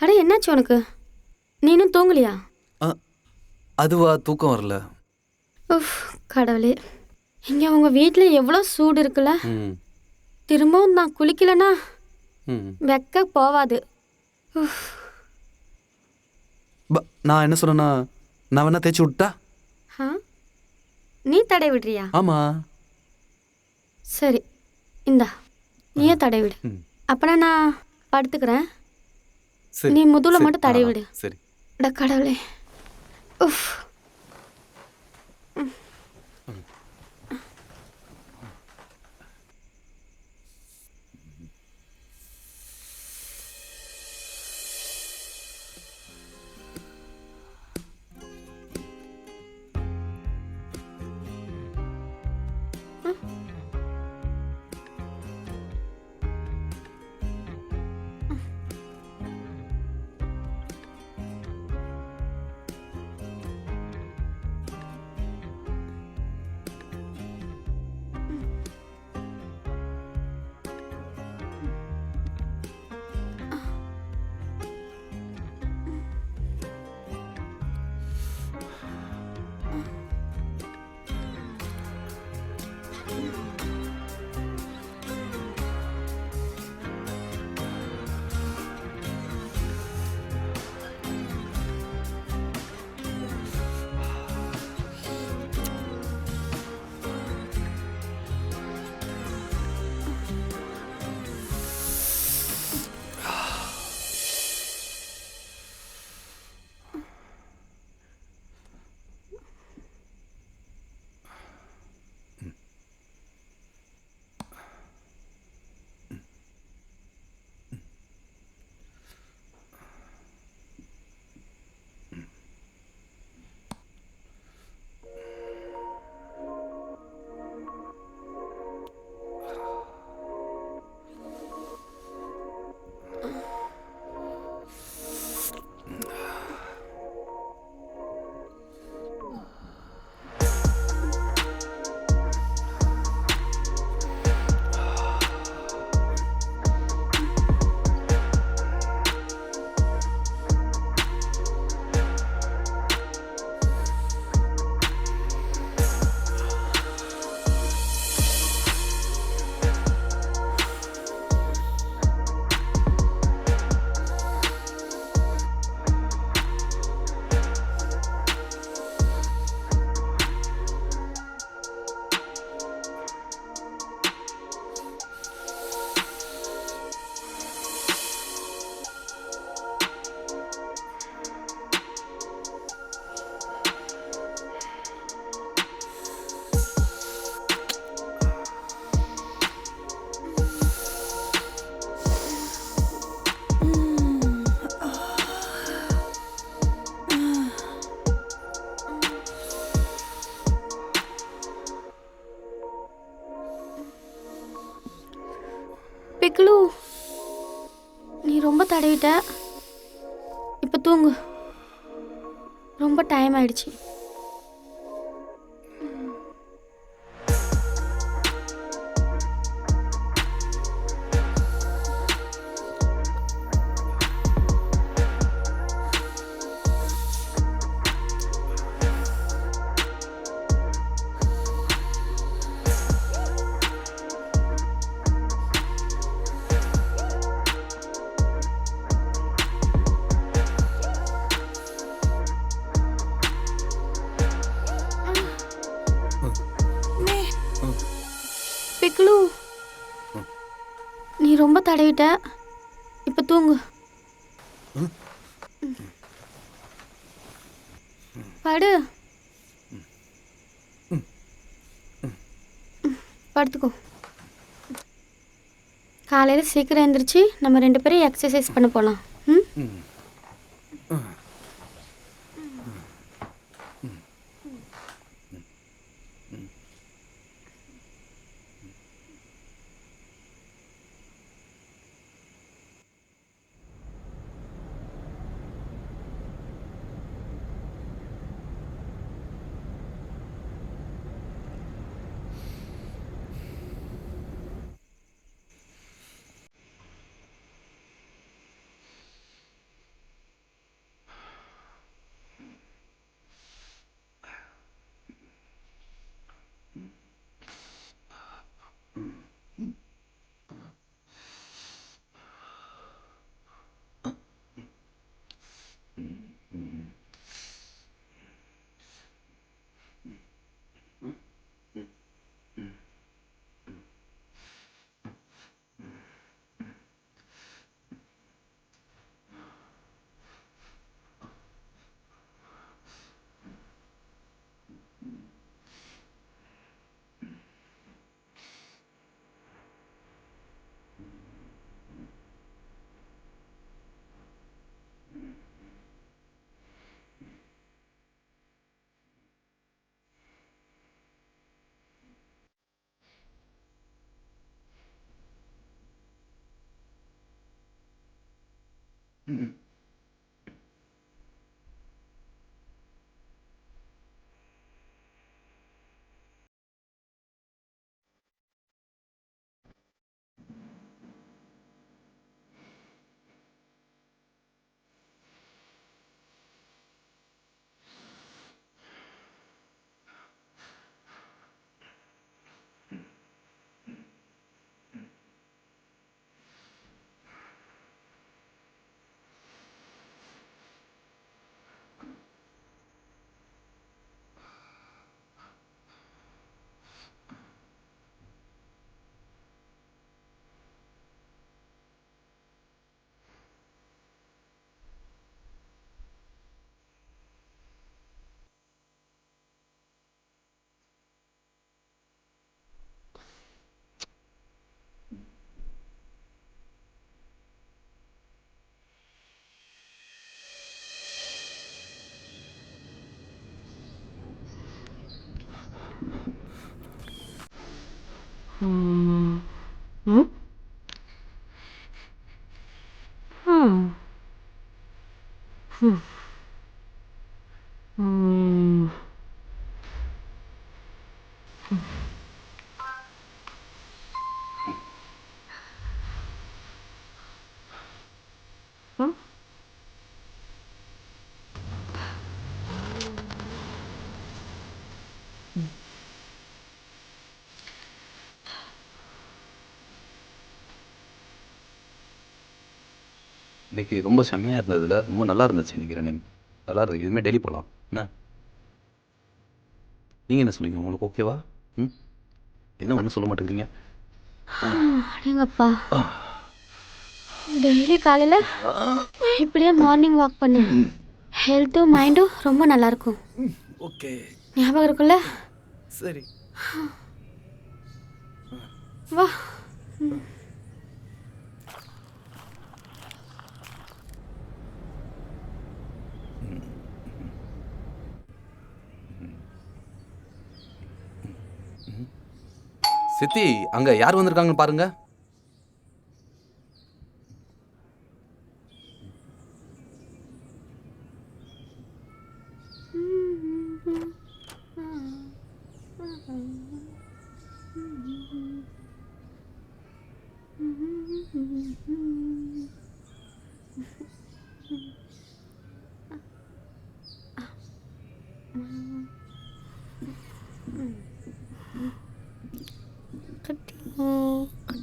அட என்னாச்சு உனக்கு? நீனும் தூங்கலையா? அதுவா, தூக்கம் வரல. கடவுளே, இங்க உங்க வீட்டில் எவ்வளோ சூடு இருக்குல்ல. திரும்பவும் நான் குளிக்கலனா வெக்க போவாது. நான் என்ன சொன்னா, நான் வேணா தேய்ச்சி விட்டா? நீ தடை விடுறியா? ஆமா. சரி, இந்தா நீயே தடை விடு. அப்பனா நான் படுத்துக்கிறேன். நீ முதுகுல மட்டும் தடை விடு. சரி. கடவுளே. பிக்லு, நீ ரொம்ப தடவிட்ட, இப்போ தூங்கு. ரொம்ப டைம் ஆயிடுச்சு. பிக்லு, நீ ரொம்ப தடவிட்ட, இப்போ தூங்கு. படு. படுத்துக்கோ. காலையில் சீக்கிரம் எழுந்திரிச்சு நம்ம 2 பேரும் எக்ஸசைஸ் பண்ண போகலாம். ம். இன்னைக்கு ரொம்ப செம்மையாக இருந்ததுல, ரொம்ப நல்லா இருந்துச்சு இன்னைக்கு ரன்னிங். நல்லா இருக்கு. இதுமாதிரி டெய்லி போகலாம் என்ன? நீங்கள் என்ன சொல்லுவீங்க? உங்களுக்கு ஓகேவா? ம், என்ன ஒன்றும் சொல்ல மாட்டேங்கிறீங்க? அடேங்கப்பா, டெய்லி காலையில் இப்படியே மார்னிங் வாக் பண்ணு. ஹெல்த்தும் மைண்டும் ரொம்ப நல்லாயிருக்கும். ஓகே, ஞாபகம் இருக்குல்ல? சரி. வா. சித்தி, அங்கே யார் வந்திருக்காங்கன்னு பாருங்க.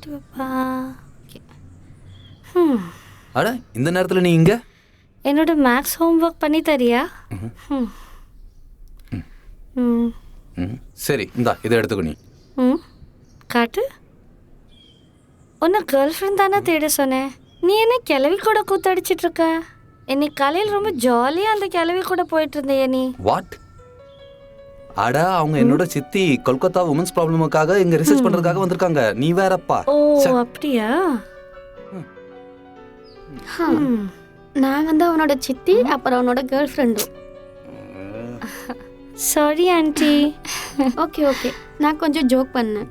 கண்டிப்பா ஓகே அட இந்த நேரத்தில் நீ இங்கே? என்னோட மேக்ஸ் ஹோம்ஒர்க் பண்ணி தரியா? ம் ம் ம் சரி இந்தா இதை எடுத்துக்கோ நீ. ம் காட்டு. உன்னை கேர்ள் ஃப்ரெண்ட் தானே தேட சொன்னேன். நீ என்ன கிளவி கூட கூத்தடிச்சிட்டு இருக்க? இன்னைக்கு காலையில் ரொம்ப ஜாலியாக அந்த கிளவி கூட போயிட்டு இருந்தேயே நீ. வாட்? அட அவங்க என்னோட சித்தி கொல்கத்தா உமன்ஸ் ப்ராப்ளமுக்காக இங்க ரிசர்ச் பண்றதுக்காக வந்திருக்காங்க. நீ வேறப்பா. ஓ அப்படியா? நான் வந்து அவனோட சித்தி, அப்புறம் அவனோட கேர்ள் ஃப்ரெண்டும். Sorry aunty. ஓகே ஓகே, நான் கொஞ்சம் ஜோக் பண்ணேன்.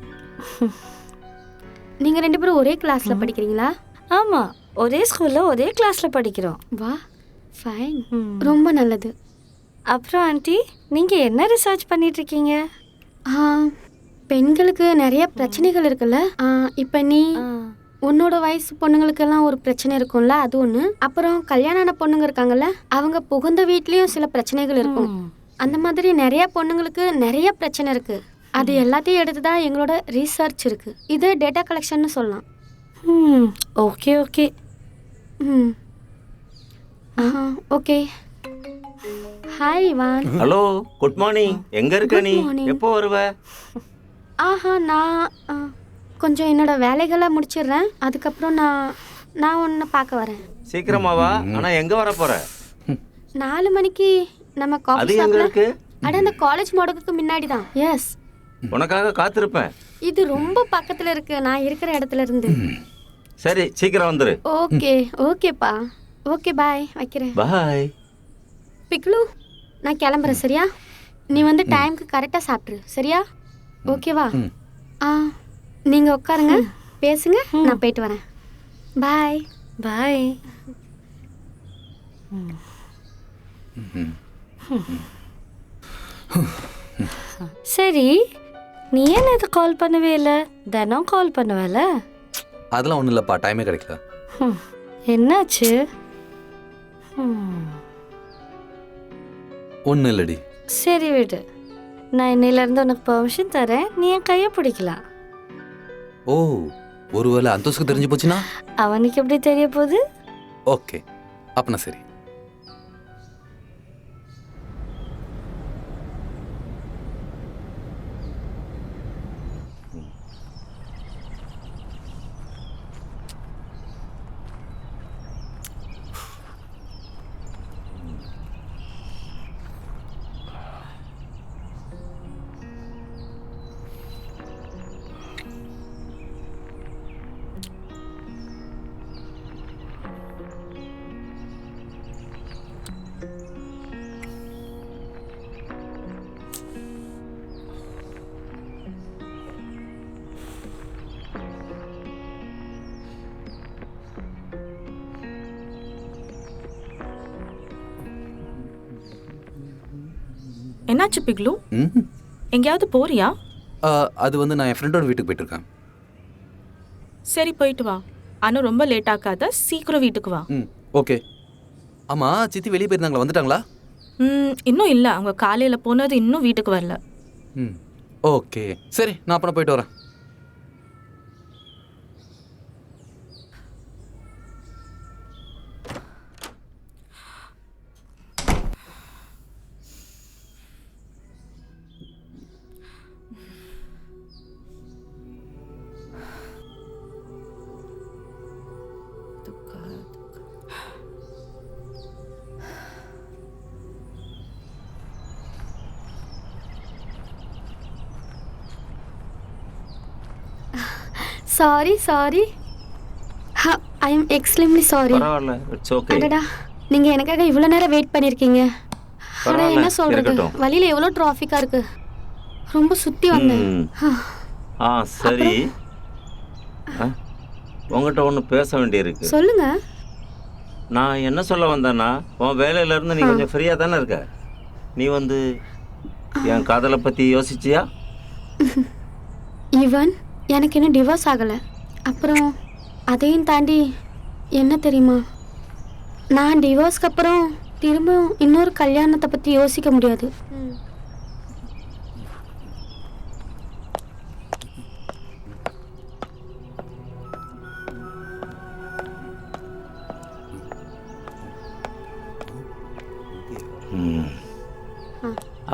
நீங்க 2 பேரும் ஒரே கிளாஸ்ல படிக்கிறீங்களா? ஆமாம், ஒரே ஸ்கூலில் ஒரே கிளாஸில் படிக்கிறோம். வா, ஃபைன், ரொம்ப நல்லது. அப்புறம் ஆண்டி, நீங்கள் என்ன ரிசர்ச் பண்ணிகிட்ருக்கீங்க? பெண்களுக்கு நிறைய பிரச்சனைகள் இருக்குல்ல. இப்போ நீ உன்னோட வயசு பொண்ணுங்களுக்கெல்லாம் ஒரு பிரச்சனை இருக்கும்ல, அது ஒன்று. அப்புறம் கல்யாணம் ஆன பொண்ணுங்க இருக்காங்கல்ல, அவங்க புகுந்த வீட்லேயும் சில பிரச்சனைகள் இருக்கும். அந்த மாதிரி நிறைய பொண்ணுங்களுக்கு நிறைய பிரச்சனை இருக்கு. அது எல்லாத்தையும் எடுத்து தான் எங்களோட ரிசர்ச் இருக்கு. இது டேட்டா கலெக்ஷன்னு சொல்லலாம். Okay okay. ஓகே. ஹாய் வான். Hello, good morning. எங்க இருக்க நீ? எப்போ வருவ? நான் கொஞ்சம் என்னோட வேலைகளை முடிச்சிடுறேன். அதுக்கப்புறம் நான் உன்னை பார்க்க வரேன். சீக்கிரமா வா. ஆனா எங்க வர போற? 4 மணிக்கு நம்ம அது காஃபி எங்க ஷாப்ல. இருக்கு? அட அந்த காலேஜ் மோடக்கு முன்னாடி தான். எஸ், உனக்காக காத்திருப்பேன். இது ரொம்ப பக்கத்துல இருக்கு நான் இருக்கிற இடத்துல இருந்து. சரி, சீக்கிரம் வந்துரு. ஓகே ஓகேப்பா. ஓகே பாய், வைக்கிறேன். பாய். பிக்லு, நான் கிளம்புறேன் சரியா? நீ வந்து டைம்க்கு கரெக்டாக சாப்பிட்ரு சரியா? ஓகேவா? நீங்கள் உட்காருங்க, பேசுங்க, நான் போயிட்டு வரேன். பாய். பாய். சரி, நீ ஏன் இது கால் பண்ணவே இல்லை? தினம் கால் பண்ணுவேல? அதெல்லாம் ஒன்றும் இல்லைப்பா, டைமே கிடைக்கல. என்னாச்சு? ஒன்றும் இல்லடி. சரி விடு, நான் இன்னையிலேருந்து உனக்கு பெர்மிஷன் தரேன், நீ என் கையை பிடிக்கலாம். ஓ, ஒருவேளை அந்தோஸ்க்கு தெரிஞ்சு போச்சுன்னா? அவனுக்கு எப்படி தெரிய போகுது? ஓகே, அப்பனா சரி. என்னாச்சு பிக்லு? ம், எங்கேயாவது போறியா? அது வந்து நான் என் ஃப்ரெண்டோட வீட்டுக்கு போயிட்டு இருக்கேன். சரி போயிட்டு வா, ஆனால் ரொம்ப லேட் ஆக்காத, சீக்கிரம் வீட்டுக்கு வா. ம், ஓகே. ஆமாம், சித்தி வெளியே போயிருந்தாங்களா, வந்துட்டாங்களா? இன்னும் இல்லை, அவங்க காலையில் போனது இன்னும் வீட்டுக்கு வரல. ம், ஓகே சரி, நான் அப்புறம் போயிட்டு வரேன். Sorry. I am extremely sorry. பரவாயில்ல, இட்ஸ் ஓகே. அடடா, நீங்கள் எனக்காக இவ்வளோ நேரம் வெயிட் பண்ணியிருக்கீங்க. ஆனால் என்ன சொல்கிறது, வழியில் எவ்வளோ டிராஃபிக்காக இருக்குது, ரொம்ப சுற்றி வந்தேன். சரி, உங்ககிட்ட ஒன்று பேச வேண்டியிருக்கு. சொல்லுங்க. நான் என்ன சொல்ல வந்தேன்னா, உன் வேலையிலேருந்து நீ கொஞ்சம் ஃப்ரீயாக தானே இருக்க. நீ வந்து என் காதலை பற்றி யோசிச்சியா? ஈவன் எனக்கு இன்னும் டிவோர்ஸ் ஆகலை. அப்புறம் அதையும் தாண்டி என்ன தெரியுமா, நான் டிவோர்ஸ்க்கு அப்புறம் திரும்ப இன்னொரு கல்யாணத்தை பற்றி யோசிக்க முடியாது.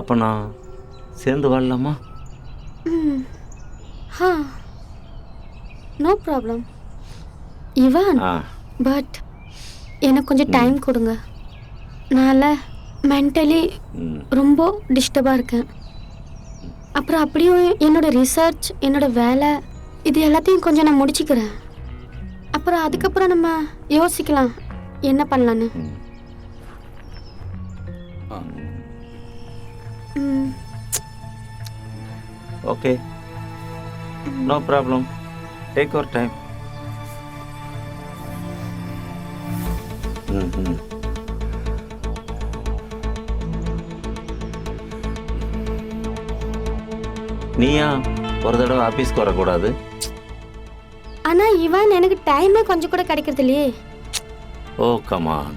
அப்போ நான் சேர்ந்து வாழலாமா? ஹா, no problem Ivan. Ah but எனக்கு கொஞ்சம் டைம் கொடுங்க. நான் மென்டலி ம் ரொம்ப டிஸ்டர்பாக இருக்கேன். அப்புறம் அப்படியும் என்னோட ரிசர்ச், என்னோட வேலை, இது எல்லாத்தையும் கொஞ்சம் நான் முடிச்சுக்கிறேன். அப்புறம் அதுக்கப்புறம் நம்ம யோசிக்கலாம் என்ன பண்ணலான்னு. ம். ஆ. ம், okay, no problem, take your time. ம் ம் நீயா ஒரு தடவை ஆஃபீஸ்க்கு வரக்கூடாது? ஆனால் இவான் எனக்கு டைமே கொஞ்சம் கூட கிடைக்கிறது இல்லையே. ஓ கமான்,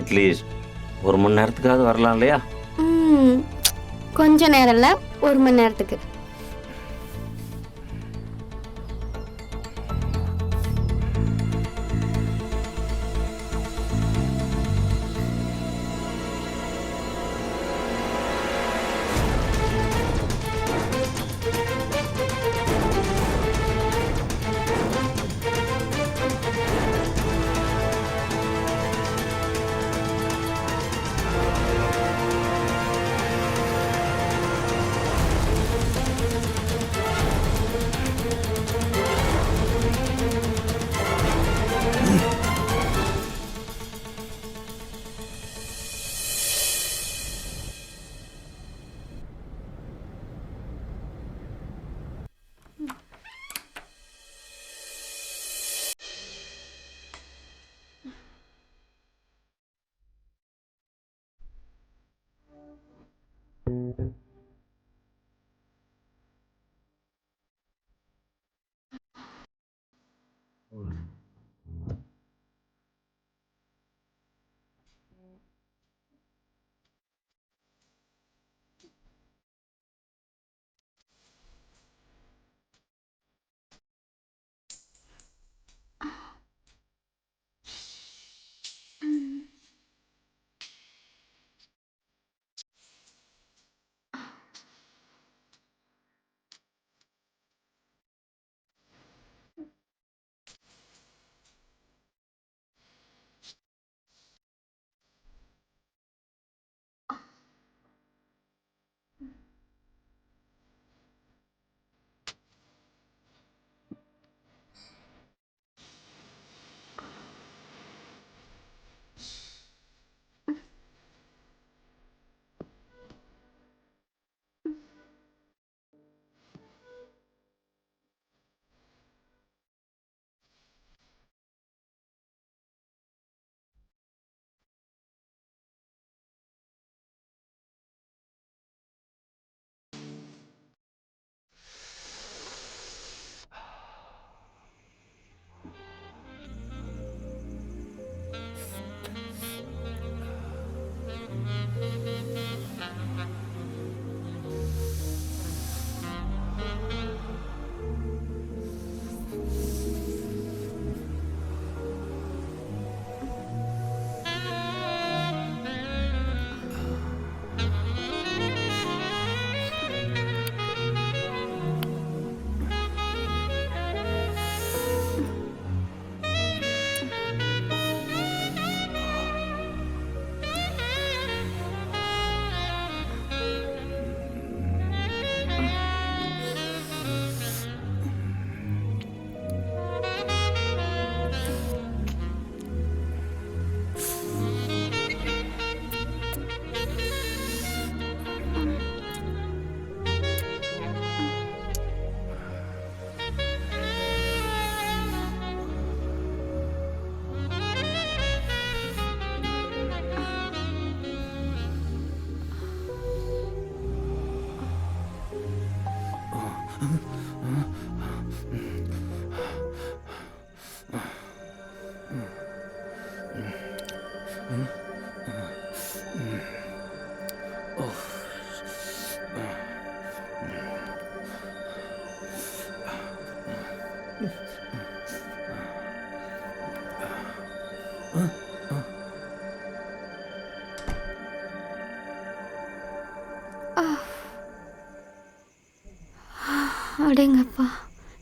அட்லீஸ்ட் 1 மணி நேரத்துக்காவது வரலாம் இல்லையா? ம், கொஞ்ச நேரம் இல்லை, 1 மணி நேரத்துக்கு.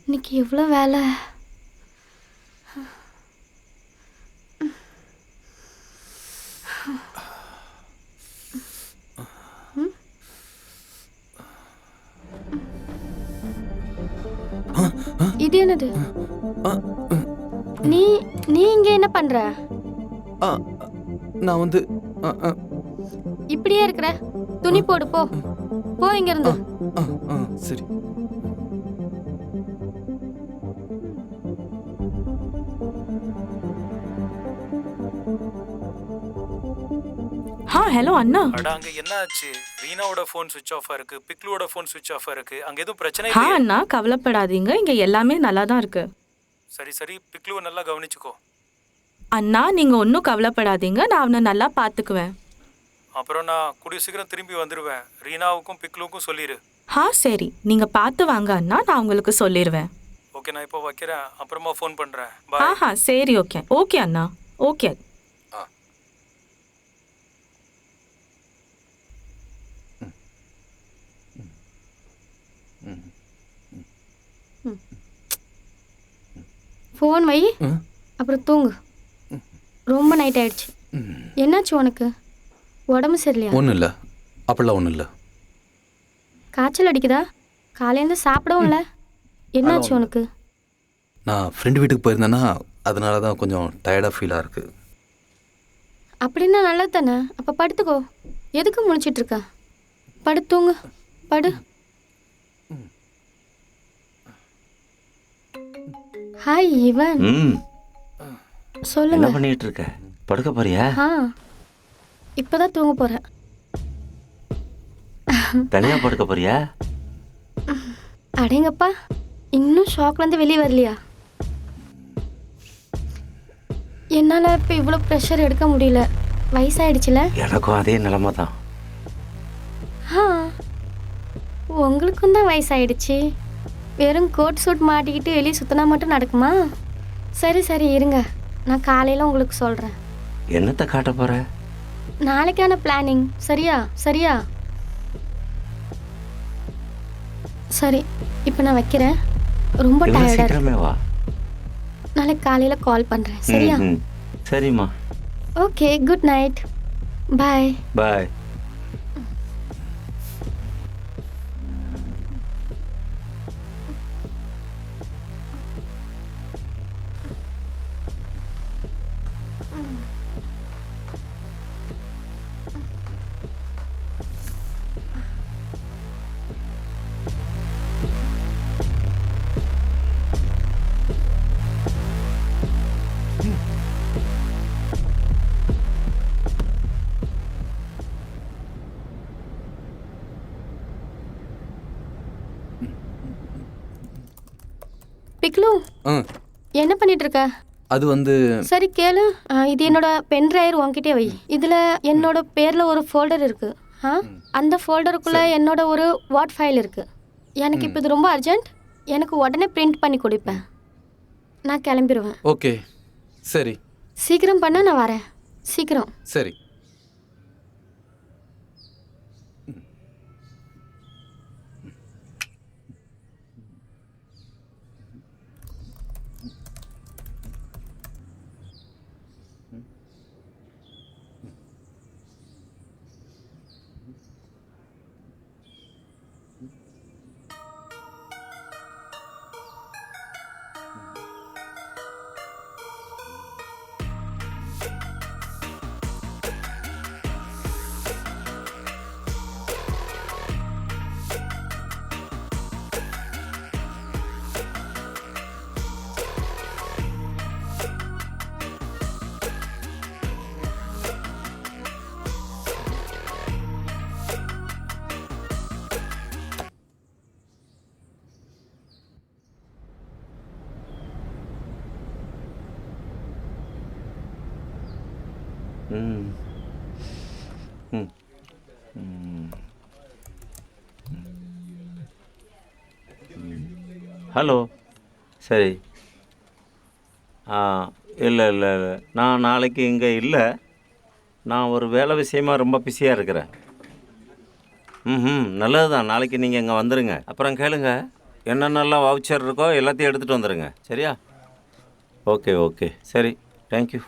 இன்னைக்கு எவ்வளோ வேலை. இது என்னது? நீ நீ இங்க என்ன பண்ற? ஆ, நான் வந்து ஆ, ஆ, இப்படியே இருக்கிற? துணி போடு, போ போ இங்க இருந்து. ஆ, ஆ, சரி. ஹலோ அண்ணா. அடா அங்கே என்ன ஆச்சு? ரீனாவோட ஃபோன் சுவிட்ச் ஆஃபாக இருக்குது, பிக்லுவோட ஃபோன் சுவிட்ச் ஆஃபாக இருக்குது. அங்கே எதுவும் பிரச்சனை இல்லையா? அண்ணா கவலைப்படாதீங்க, இங்க எல்லாமே நல்லா தான் இருக்கு. சரி சரி, பிக்லுவை நல்லா கவனிச்சுக்கோ. அண்ணா நீங்க ஒன்றும் கவலைப்படாதீங்க, நான் அவனை நல்லா பார்த்துக்குவேன். அப்புறம் நான் கூடிய சீக்கிரம் திரும்பி வந்துடுவேன். ரீனாவுக்கும் பிக்லுவுக்கும் சொல்லிடு. சரி, நீங்க பார்த்து வாங்க அண்ணா, நான் உங்களுக்கு சொல்லிடுவேன். ஓகே, நான் இப்போ வைக்கிறேன், அப்புறமா ஃபோன் பண்ணுறேன். பாய். சரி, ஓகே ஓகே அண்ணா, ஓகே. ஃபோன் வை, அப்புறம் தூங்கு. ரொம்ப நைட் ஆயிடுச்சு. என்னாச்சு உனக்கு? உடம்பு சரியில்லையா? ஒன்றும் இல்லை, அப்படிலாம் ஒன்றும் இல்லை. காய்ச்சல் அடிக்குதா? காலையிலேருந்து சாப்பிடவும் இல்லை. என்னாச்சு உனக்கு? நான் ஃப்ரெண்டு வீட்டுக்கு போயிருந்தேன்னா அதனால தான் கொஞ்சம் டயர்டாக ஃபீலாக இருக்குது. அப்படின்னா நல்லது தானே. அப்போ படுத்துக்கோ. எதுக்கு முழிச்சிட்டு இருக்க? படுத்தூங்க, படு. Hi even. என்ன சொல்லுங்க. பண்ணிட்டு இருக்க? படுக்க போறியா? இப்போதான் தூங்க போறேன். தனியா படுக்க போறியா? அடேங்கப்பா, இன்னும் ஷாக்லேருந்து வெளியே வரலையா? என்னால் இப்போ இவ்வளோ ப்ரெஷர் எடுக்க முடியல. வயசாயிடுச்சுல. எனக்கும் அதே நிலைமை தான். உங்களுக்கும் தான் வயசாயிடுச்சு. வெறும் கோட் சூட் மாட்டிக்கிட்டு வெளியே சுற்றினா மட்டும் நடக்குமா? சரி சரி இருங்க, நான் காலையில் உங்களுக்கு சொல்கிறேன். என்னத்தை காட்ட போற? நாளைக்கான பிளானிங். சரியா சரியா? சரி, இப்போ நான் வைக்கிறேன். ரொம்ப டயர்டாக சீக்கிரமே வா. நாளைக்கு காலையில் கால் பண்ணுறேன். சரியா? சரிம்மா. Okay, good night. Bye bye. Piklu, என்ன பண்ணிட்டு இருக்க? அது வந்து சரி கேளு. இது என்னோட பென் டிரைவர், உன்கிட்டே வை. இதில் என்னோட பேரில் ஒரு ஃபோல்டர் இருக்கு. அந்த ஃபோல்டருக்குள்ளே என்னோட ஒரு வாட் ஃபைல் இருக்கு. எனக்கு இப்போ இது ரொம்ப அர்ஜென்ட். எனக்கு உடனே பிரிண்ட் பண்ணி கொடுப்பேன். நான் கிளம்பிடுவேன். ஓகே, சரி சீக்கிரம் பண்ண, நான் வரேன். சீக்கிரம். சரி. ஹலோ. சரி. இல்லை இல்லை இல்லை, நான் நாளைக்கு இங்கே இல்லை. நான் ஒரு வேலை விஷயமா ரொம்ப பிஸியாக இருக்கிறேன். நல்லது தான், நாளைக்கு நீங்கள் இங்கே வந்துடுங்க. அப்புறம் கேளுங்க, என்னென்னலாம் வவுச்சர் இருக்கோ எல்லாத்தையும் எடுத்துகிட்டு வந்துடுங்க. சரியா? ஓகே ஓகே, சரி, தேங்க்யூ.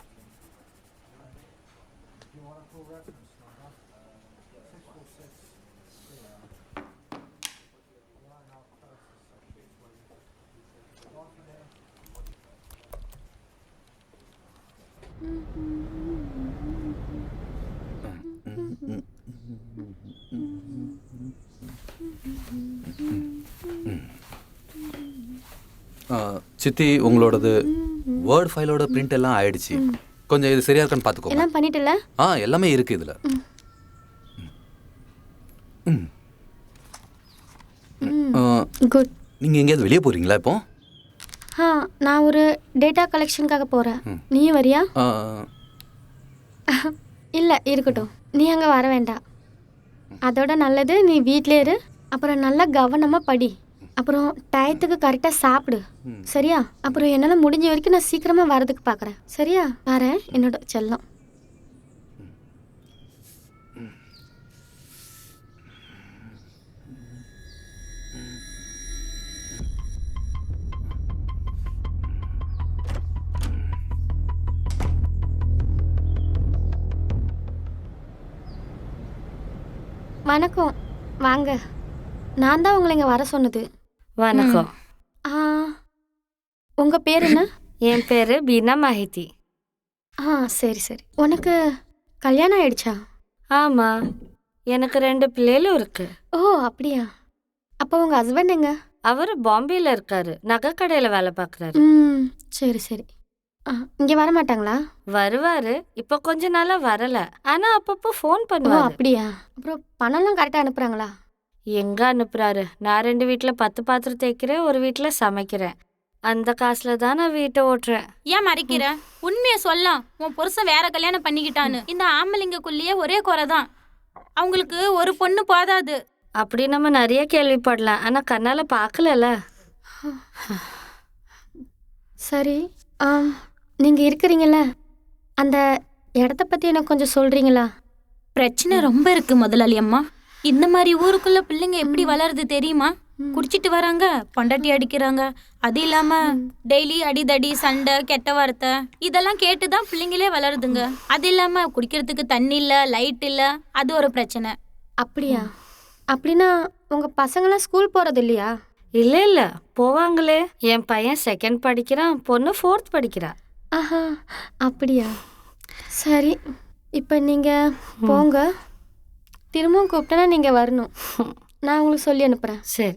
சித்தி, உங்களோடது வேர்ட் ஃபைலோட பிரிண்ட் எல்லாம் ஆயிடுச்சு. கொஞ்சம் இது சரியா இருக்கான்னு பார்த்துக்கோங்க. எல்லாம் பண்ணிட்டல? எல்லாமே இருக்கு இதில். குட். நீங்கள் எங்கேயாவது வெளியே போகிறீங்களா இப்போ? நான் ஒரு டேட்டா கலெக்ஷனுக்காக போகிறேன். நீயும் வரியா? இல்லை, இருக்கட்டும். நீ அங்கே வர வேண்டாம். அதோட நல்லது நீ வீட்டிலே இரு. அப்புறம் நல்லா கவனமாக படி. அப்புறம் டயத்துக்கு கரெக்டாக சாப்பிடு. சரியா? அப்புறம் என்னால் முடிஞ்ச வரைக்கும் நான் சீக்கிரமாக வரதுக்கு பார்க்குறேன். சரியா? வரேன் என்னோட செல்லம். வணக்கம், வாங்க. நான் தான் உங்களை இங்கே வர சொன்னது. வணக்கம். உங்கள் பேர் என்ன? என் பேர் பீனா மாஹிதி. சரி சரி. உனக்கு கல்யாணம் ஆயிடுச்சா? ஆமாம், எனக்கு 2 பிள்ளைகளும் இருக்கு. ஓ அப்படியா? அப்போ உங்கள் ஹஸ்பண்ட் எங்க? அவர் பாம்பேயில் இருக்காரு, நகை கடையில் வேலை பார்க்குறாரு. சரி சரி. இங்கே வர மாட்டாங்களா? வருவாரு, இப்போ கொஞ்ச நாளாக வரல. ஆனால் அப்பப்போ ஃபோன் ஓ பண்ணுவாரு. அப்படியா? அப்புறம் பணம்லாம் கரெக்டாக அனுப்புகிறாங்களா? எங்க அனுப்புறாரு? நான் 2 வீட்டில் 10 பாத்திரம் தேய்க்கிறேன், ஒரு வீட்டில் சமைக்கிறேன். அந்த காசுல தான் நான் வீட்டை ஓட்டுறேன். ஏன் மறைக்கிற? உண்மையை சொல்லலாம். உன் புருஷன் வேற கல்யாணம் பண்ணிக்கிட்டான்னு. இந்த ஆம்பளைங்கக்குள்ளேயே ஒரே குறை தான். அவங்களுக்கு ஒரு பொண்ணு போதாது. அப்படி நம்ம நிறைய கேள்விப்படலாம், ஆனால் கண்ணால் பார்க்கலல்ல. சரி. நீங்கள் இருக்கிறீங்கள, அந்த இடத்த பற்றி எனக்கு கொஞ்சம் சொல்கிறீங்களா? பிரச்சனை ரொம்ப இருக்கு முதலாளி அம்மா. இந்த மாதிரி ஊருக்குள்ள பிள்ளைங்க எப்படி வளருது தெரியுமா? குடிச்சிட்டு வராங்க, பொண்டாட்டி அடிக்கிறாங்க. அது இல்லாம டெய்லி அடிதடி, சண்டை, கெட்ட வார்த்தை இதெல்லாம் கேட்டுதான் பிள்ளைங்களே வளருதுங்க. அது இல்லாம குடிக்கிறதுக்கு தண்ணி இல்ல, லைட் இல்ல, அது ஒரு பிரச்சனை. அப்படியா? அப்படின்னா உங்கள் பசங்களாம் ஸ்கூல் போகிறது இல்லையா? இல்லை இல்லை, போவாங்களே. என் பையன் 2nd படிக்கிறான், பொண்ணு 4th படிக்கிறா. ஆஹா, அப்படியா? சரி, இப்போ நீங்கள் போங்க. திரும்பவும் கூப்பிட்டேன்னா நீங்கள் வரணும். நான் உங்களுக்கு சொல்லி அனுப்புகிறேன். சரி,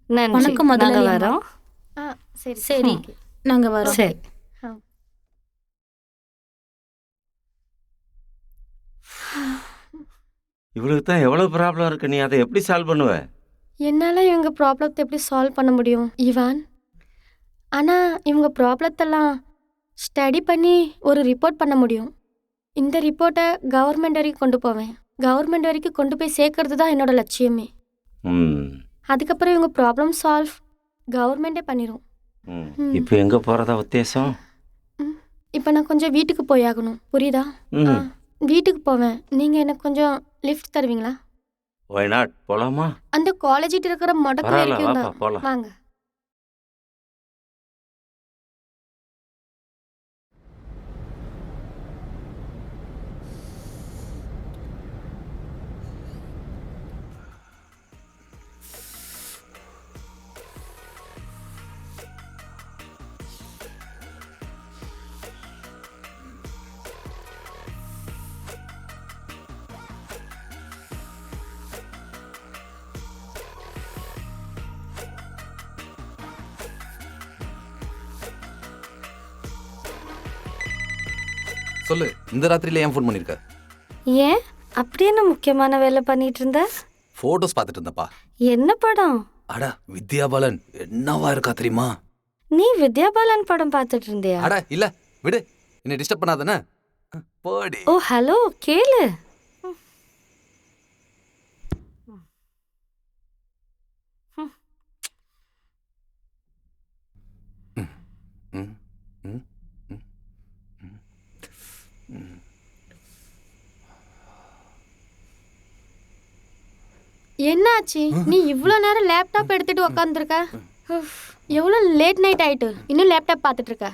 நன்றி. வணக்கம் முதலாளி நாங்க அம்மா. வரோம். சரி சரி, நாங்க வரோம். சரி. இவளுக்கு தான் எவ்வளோ ப்ராப்ளம் இருக்கு, நீ அதை எப்படி சால்வ் பண்ணுவ? என்னால் இவங்க ப்ராப்ளத்தை எப்படி சால்வ் பண்ண முடியும் ஈவான்? ஆனால் இவங்க ப்ராப்ளத்தெல்லாம் ஸ்டடி பண்ணி ஒரு ரிப்போர்ட் பண்ண முடியும். இந்த ரிப்போர்ட்டை கவர்மெண்ட் வரைக்கும் கொண்டு போவேன். கவர்மெண்ட் வரைக்கும் கொண்டு போய் சேர்க்கறது தான் என்னோட லட்சியமே. அதுக்கப்புறம் இவங்க ப்ராப்ளம் சால்வ் கவர்மெண்டே பண்ணிடும். இப்போ எங்கே போகிறதா உத்தேசம்? இப்போ நான் கொஞ்சம் வீட்டுக்கு போயாகணும், புரியுதா? வீட்டுக்கு போவேன். நீங்கள் எனக்கு கொஞ்சம் லிஃப்ட் தருவீங்களா? ஒய் நாட், போகலாமா? அந்த காலேஜிட்டு இருக்கிற மொடக்கு வரைக்கும் தான். போகலாம். வாங்க. சொல்லு, இந்த ராத்திரியில ஏன் ஃபோன் பண்ணியிருக்க? ஏன் அப்படி என்ன முக்கியமான வேலை பண்ணிட்டு இருந்த? ஃபோட்டோஸ் பார்த்துட்டு இருந்தப்பா. என்ன படம்? அட வித்யா பாலன் என்னவா இருக்கா தெரியுமா? நீ வித்யா பாலன் படம் பார்த்துட்டு இருந்தியா? அட இல்ல, விடு, என்னை டிஸ்டர்ப் பண்ணாதானே. போடி. ஓ ஹலோ, கேளு. என்னாச்சு? நீ இவ்வளோ நேரம் லேப்டாப் எடுத்துட்டு உக்காந்துருக்க? எவ்வளோ லேட் நைட் ஆயிட்டு இன்னும் லேப்டாப் பார்த்துட்டு இருக்க?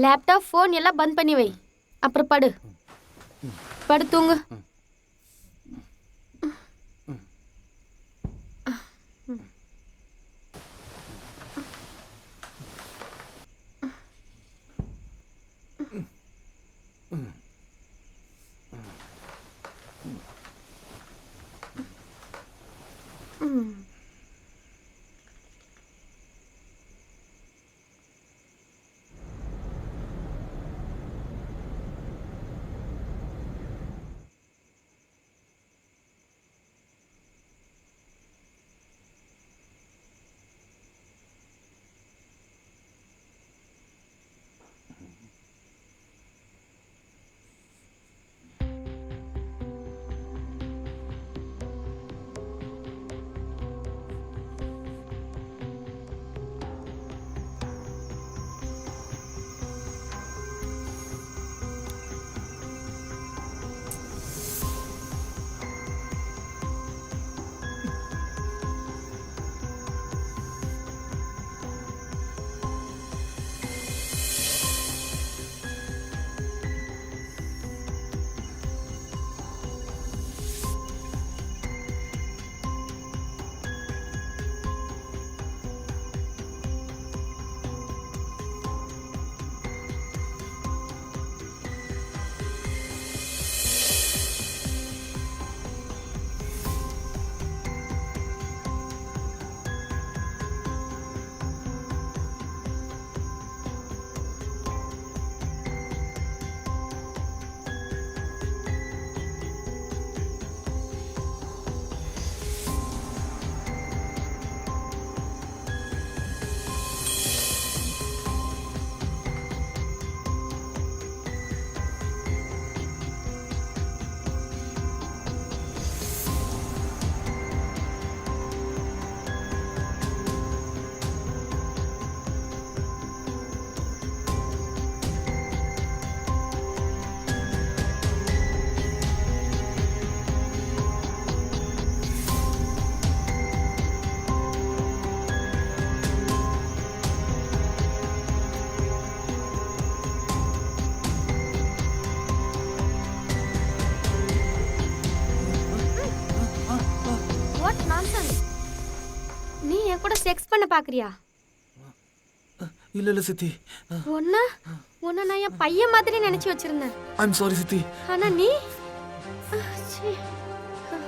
லேப்டாப் ஃபோன் எல்லாம் பந்த் பண்ணி வை. அப்புறம் படு படு தூங்கு. நீ என் கூட செக்ஸ் பண்ண பாக்குறியா? இல்ல இல்ல சித்தி. உன்ன நான் என் பையன் மாதிரி நினைச்சு வச்சிருந்தேன். ஐம் சாரி சித்தி. ஆனா நீ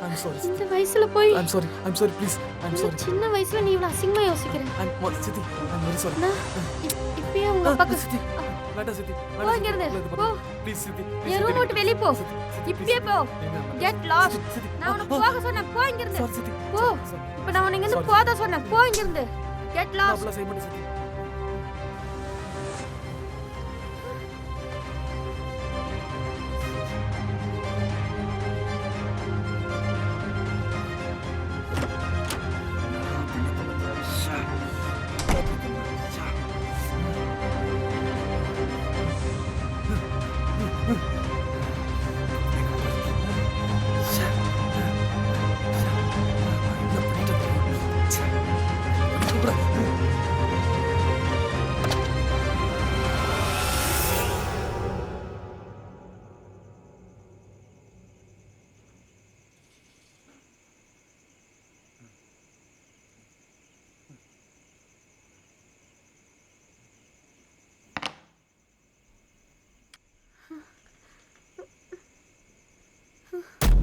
ஐம் சாரி இந்த வயசுல போய் I'm sorry please. I'm sorry. சின்ன வயசுல நீ இவ்வளவு அசிங்கமா யோசிக்கிற. ஐம் சித்தி. I'm very sorry. இப்பயே உங்க அப்பாக்கு சித்தி. வேண்டாம் சித்தி. போ இங்க இருந்து. போ. ப்ளீஸ் சித்தி. என் ரூம் விட்டு வெளிய போ. இப்பயே போ. Get lost. நான் உனக்கு போக சொன்னேன். போ இங்க இருந்து. சாரி சித்தி. போ. இப்போ நான் உனக்கு இங்க இருந்து போத சொன்னேன். போ இங்க இருந்து. Get lost. அப்ளை செய்ய மாட்டேன் சித்தி.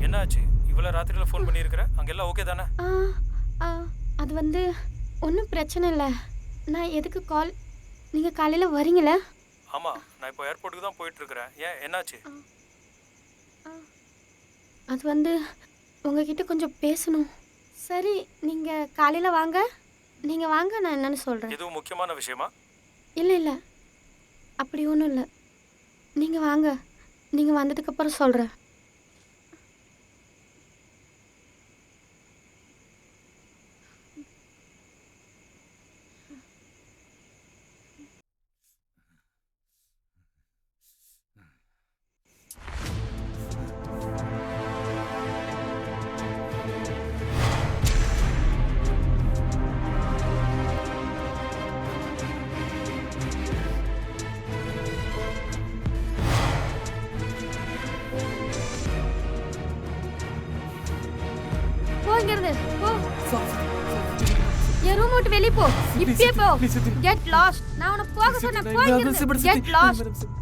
என்னாச்சு? இவ்வளோ ராத்திரியில் ஃபோன் பண்ணியிருக்கிற? அங்கெல்லாம் ஓகே தானே? அது வந்து ஒன்றும் பிரச்சனை இல்லை. நான் எதுக்கு கால்? நீங்கள் காலையில் வரீங்களா? ஆமாம், நான் இப்போ ஏர்போர்ட்டுக்கு தான் போயிட்டுருக்கிறேன். ஏன், என்னாச்சு? அது வந்து உங்ககிட்ட கொஞ்சம் பேசணும். சரி, நீங்கள் காலையில் வாங்க. நீங்கள் வாங்க, நான் என்னன்னு சொல்கிறேன். எதுவும் முக்கியமான விஷயமா? இல்லை அப்படி ஒன்றும் இல்லை. நீங்கள் வாங்க, நீங்கள் வந்ததுக்கப்புறம் சொல்கிறேன். போ இப்பயே போ கெட் லாஸ்ட் நான் உன்னை போக சொன்னேன் போய் கெட் லாஸ்ட்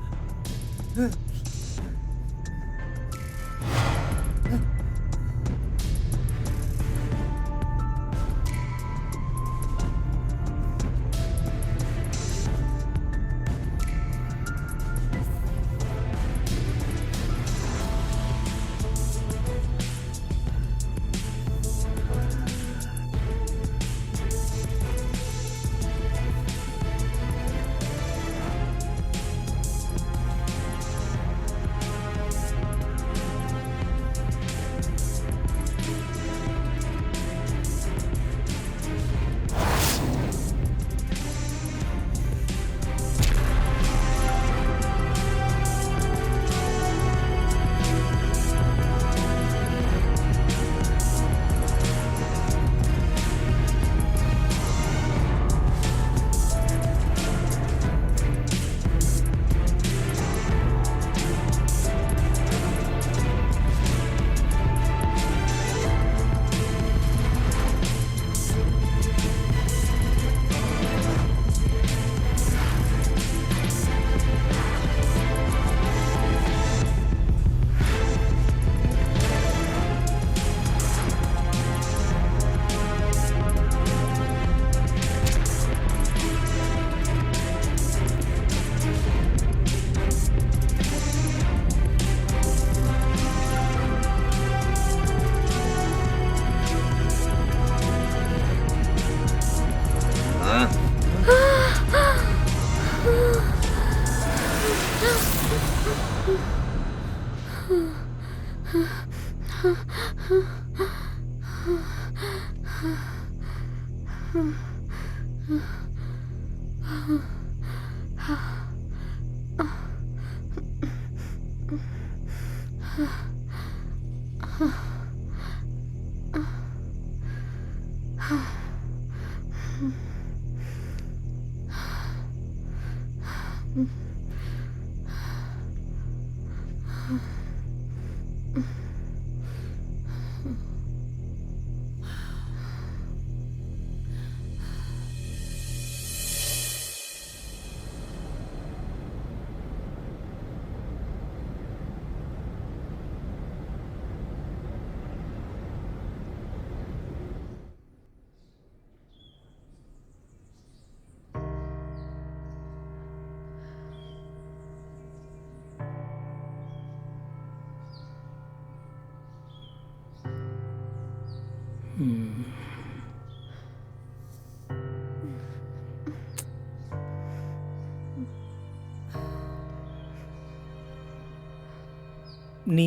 நீ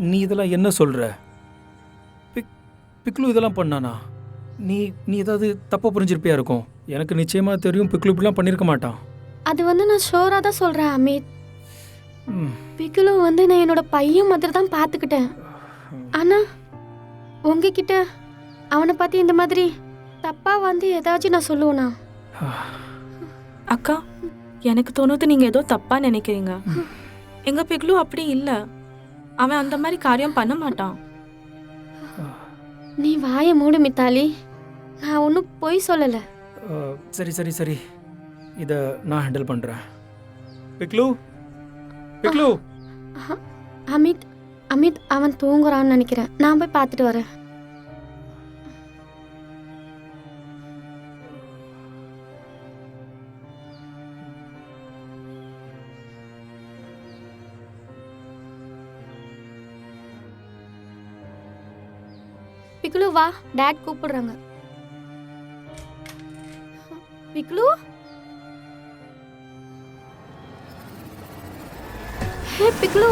நீ இதெல்லாம் என்ன சொல்கிற? பிக்லு இதெல்லாம் பண்ணானா? நீ நீ ஏதாவது தப்பாக புரிஞ்சிருப்பியா இருக்கும். எனக்கு நிச்சயமாக தெரியும் பிக்லு இப்படிலாம் பண்ணியிருக்க மாட்டான். அது நான் ஷோராக தான் சொல்கிறேன் அமித். பிக்குலு நான் என்னோட பையன் மாதிரி தான் பார்த்துக்கிட்டேன். ஆனால் உங்ககிட்ட அவனை பற்றி இந்த மாதிரி தப்பாக ஏதாச்சும் நான் சொல்லுவேனா? அக்கா, எனக்கு தோணுது நீங்கள் ஏதோ தப்பாக நினைக்கிறீங்க. எங்கள் பிக்லு அப்படி இல்லை. அவன் அந்த மாதிரி காரியம் பண்ண மாட்டான். நீ வாயை மூடு மித்தாலி. நான் ஒன்றும் பொய் சொல்லலை. சரி சரி சரி, இதை நான் ஹேண்டில் பண்ணுறேன். பிக்லு பிக்லு. அமித் அமித் அவன் தூங்குறான்னு நினைக்கிறேன். நான் போய் பார்த்துட்டு வரேன். பிக்லு வா, டாட் கூப்பிடுறாங்க. பிக்லு, ஹே பிக்லு.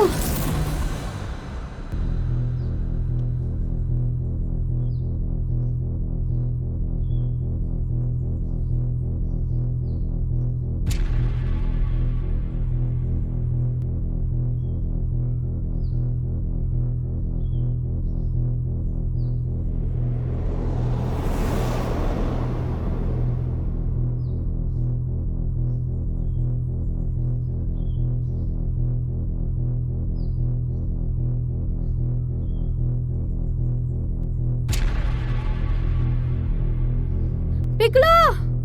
பிக்லு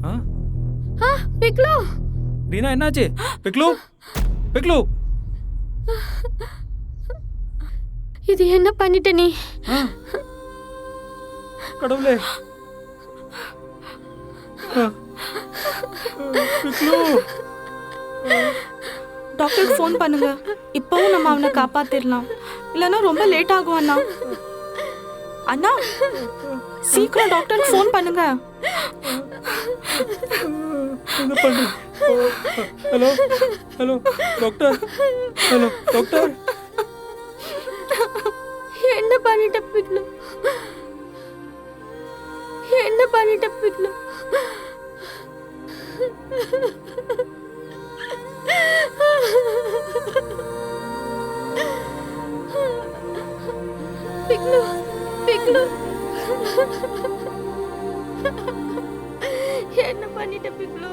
ஆ பிக்லு ரீனா என்னாச்சு? பிக்லு பிக்லு இது என்ன பண்ணிட்ட நீ? ஆ கடவுளே ஆ. பிக்லு டாக்டருக்கு ஃபோன் பண்ணுங்க. இப்பவும் நம்ம அவனை காப்பாத்திரலாம். இல்லைன்னா ரொம்ப லேட் ஆகும் அண்ணா. அண்ணா சீக்கிரம் டாக்டருக்கு ஃபோன் பண்ணுங்க. என்ன பண்ணு? Hello hello doctor, hello doctor. என்ன பண்ணிட்ட பிக்லு? என்ன பண்ணிட்ட பிக்லு? பிக்லு பிக்லு என்ன பண்ணிட்ட பிக்லு?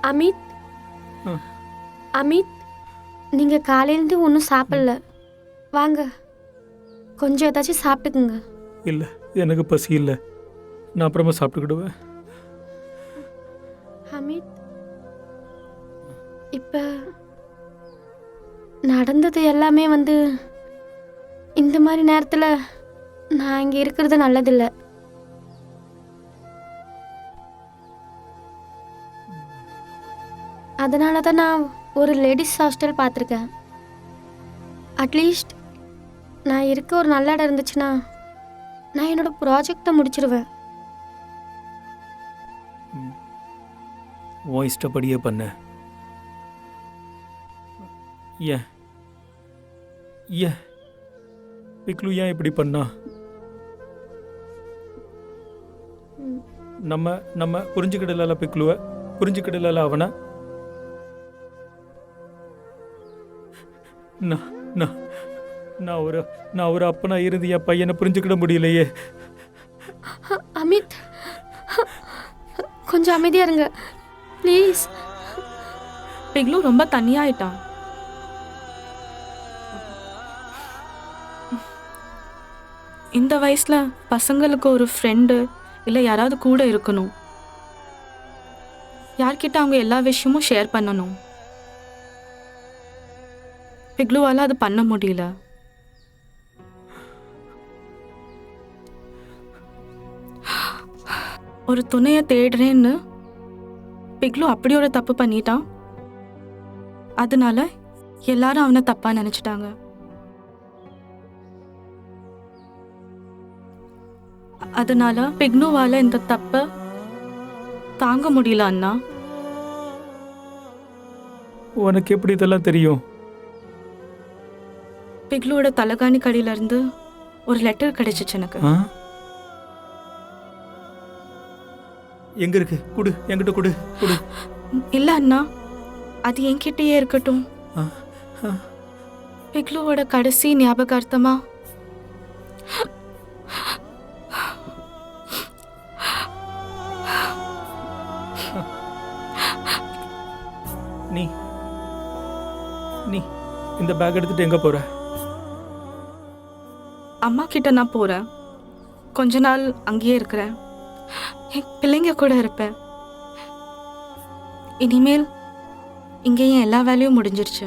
அமித் ஆ. அமித், நீங்க காலையிலேருந்து ஒன்றும் சாப்பிடல. வாங்க கொஞ்சம் ஏதாச்சும் சாப்பிட்டுக்குங்க. இல்லை எனக்கு பசி இல்லை, நான் அப்புறமா சாப்பிட்டுக்கிடுவேன். அமித், இப்ப நடந்தது எல்லாமே இந்த மாதிரி நேரத்தில் நான் இங்கே இருக்கிறது நல்லதில்லை. அதனால தான் நான் ஒரு லேடிஸ் ஹாஸ்டல் பார்த்துருக்கேன். அட்லீஸ்ட் நான் இருக்க ஒரு நல்ல இடம் இருந்துச்சுன்னா நான் என்னோட ப்ராஜெக்டை முடிச்சிருவேன். உன் இஷ்டப்படியே பண்ண. ஏன் ஏன் பிக்லு ஏன் இப்படி பண்ணா? நம்ம புரிஞ்சுக்கிடல பிக்லுவை, புரிஞ்சுக்கிடல அவனை. நான் ஒரு அப்பனா இருந்து என் பையனை புரிஞ்சுக்கிட முடியலையே. அமித், கொஞ்சம் அமைதியா இருங்க ப்ளீஸ். பிக்லு ரொம்ப தனியாயிட்டான். இந்த வயசுல பசங்களுக்கு ஒரு ஃப்ரெண்டு இல்லை யாராவது கூட இருக்கணும். யார்கிட்ட அவங்க எல்லா விஷயமும் ஷேர் பண்ணணும். பிக்லுவால அது பண்ண முடியல. ஒரு துணையை தேடுறேன்னு பிக்லு அப்படி ஒரு தப்பு பண்ணிட்டான். அதனால எல்லாரும் அவனை தப்பா நினைச்சிட்டாங்க. அதனால பிக்னுவால இந்த தப்ப தாங்க முடியல அண்ணா. உனக்கு எப்படி இதெல்லாம் தெரியும்? பிக்லுவோட தலகாணி கடையில இருந்து ஒரு லெட்டர் கிடைச்சிச்சு எனக்கு. எங்க இருக்கு? குடு, என்கிட்ட குடு. இல்ல அண்ணா, அது என்கிட்டயே இருக்கட்டும். ஆ, ஆ. பிக்லுவோட கடைசி ஞாபகார்த்தமா நீ நீ இந்த பேக் எடுத்துட்டு எங்க போற? அம்மா கிட்ட நான் போறேன். கொஞ்ச நாள் அங்கேயே இருக்கிறேன். என் பிள்ளைங்க கூட இருப்பேன். இனிமேல் இங்கே என் எல்லா வேலையும் முடிஞ்சிருச்சு.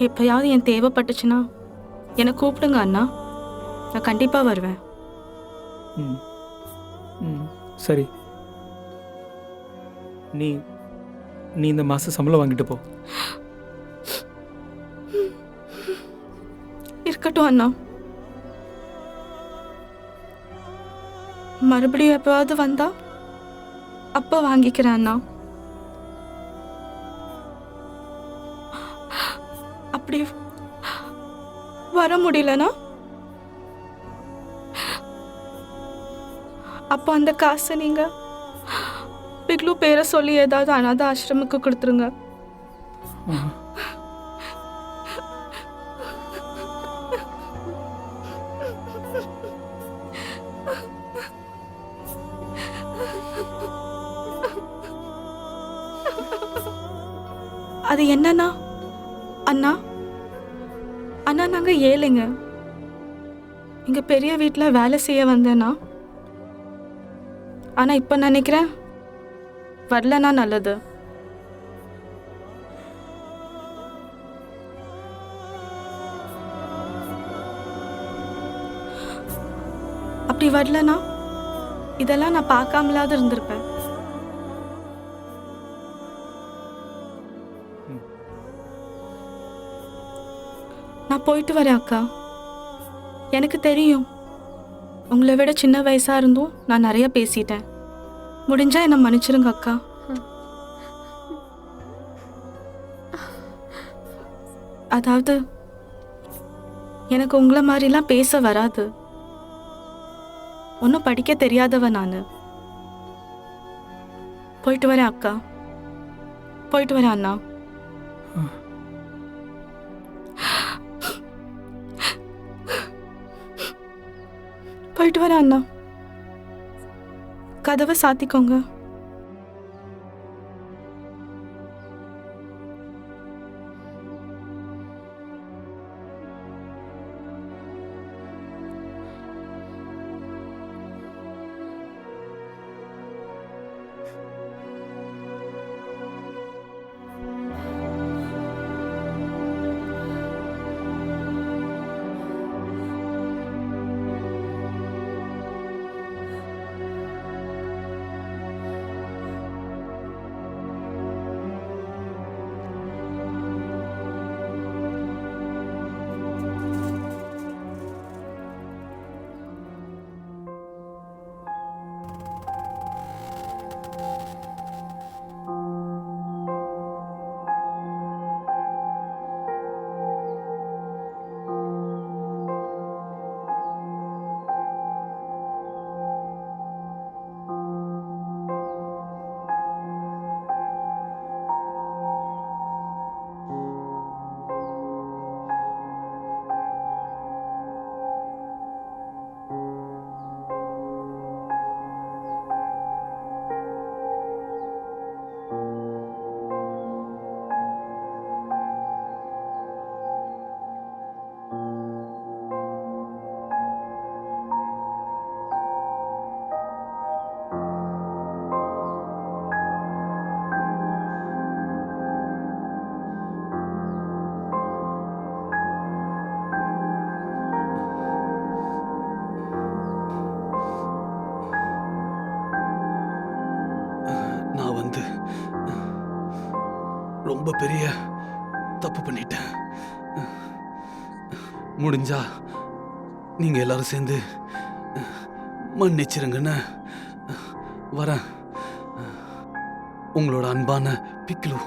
எப்பயாவது என் தேவைப்பட்டுச்சுன்னா என்னை கூப்பிடுங்க அண்ணா, நான் கண்டிப்பா வருவேன். ம் சரி, நீ நீ இந்த மாதம் சம்பளம் வாங்கிட்டு போ. இருக்கட்டும் அண்ணா. மறுபடியும் எப்பவாவது வந்தா அப்ப வாங்கிக்கிறேன் அண்ணா. அப்படி வர முடியலனா அப்போ அந்த காசை நீங்க பிக்லு பேரை சொல்லி ஏதாவது அனாத ஆசிரமுக்கு கொடுத்துருங்க. அது என்னன்னா அண்ணா, அண்ணா நாங்க ஏழைங்க. இங்க பெரிய வீட்டுல வேலை செய்ய வந்தேன்னா, ஆனா இப்ப நினைக்கிறேன் வரலனா நல்லது. அப்படி வரலனா இதெல்லாம் நான் பார்க்காமலாவது இருந்திருப்பேன். நான் போயிட்டு வரேன் அக்கா. எனக்கு தெரியும் உங்களை விட சின்ன வயசா இருந்தும் நான் நிறைய பேசிட்டேன். முடிஞ்சா என்னை மன்னிச்சிருங்க அக்கா. அதாவது எனக்கு உங்களை மாதிரிலாம் பேச வராது. ஒன்றும் படிக்க தெரியாதவ நான். போயிட்டு வரேன் அக்கா. போயிட்டு வரேன் அண்ணா. போயிட்டு வரேன் அண்ணா. கதவை சாத்திக்கோங்க. ரொம்ப பெரிய தப்பு பண்ணிட்டேன். முடிஞ்சா நீங்க எல்லாரும் சேர்ந்து மன்னிச்சிருங்கன்னு வரேன். உங்களோட அன்பான பிக்லு.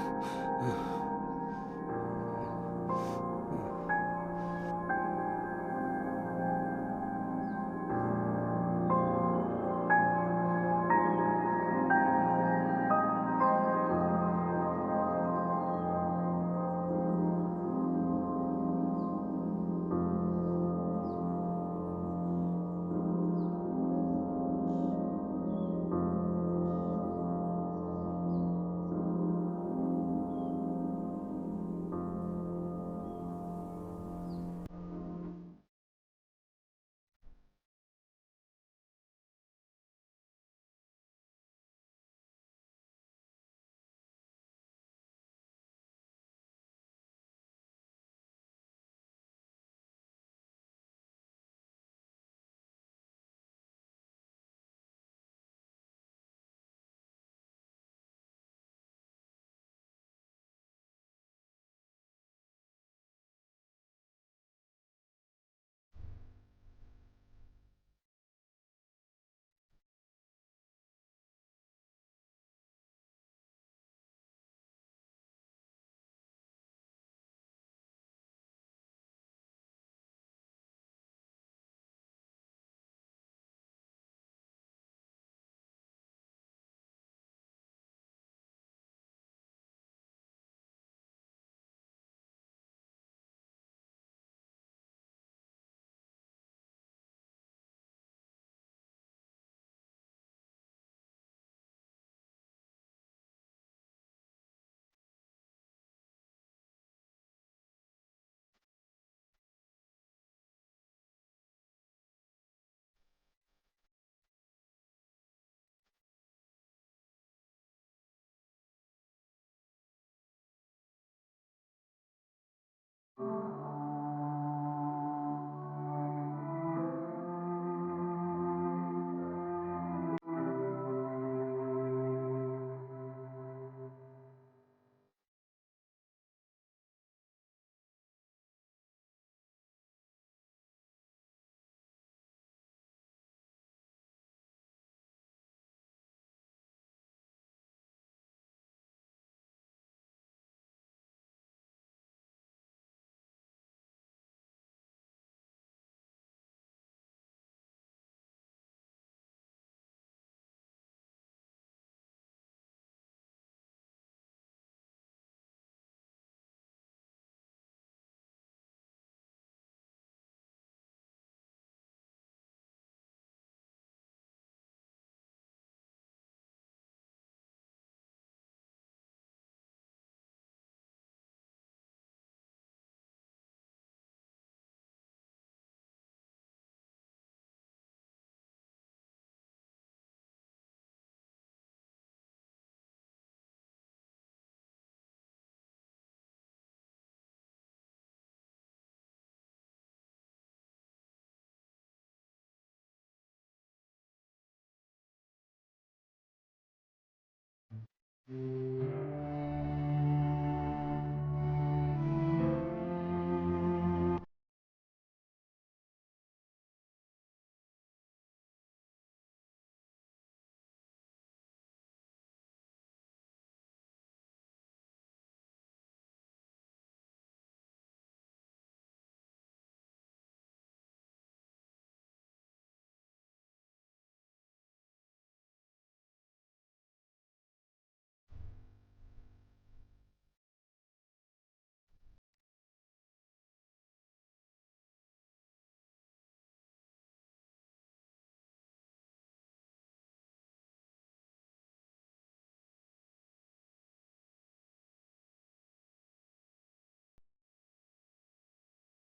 ம்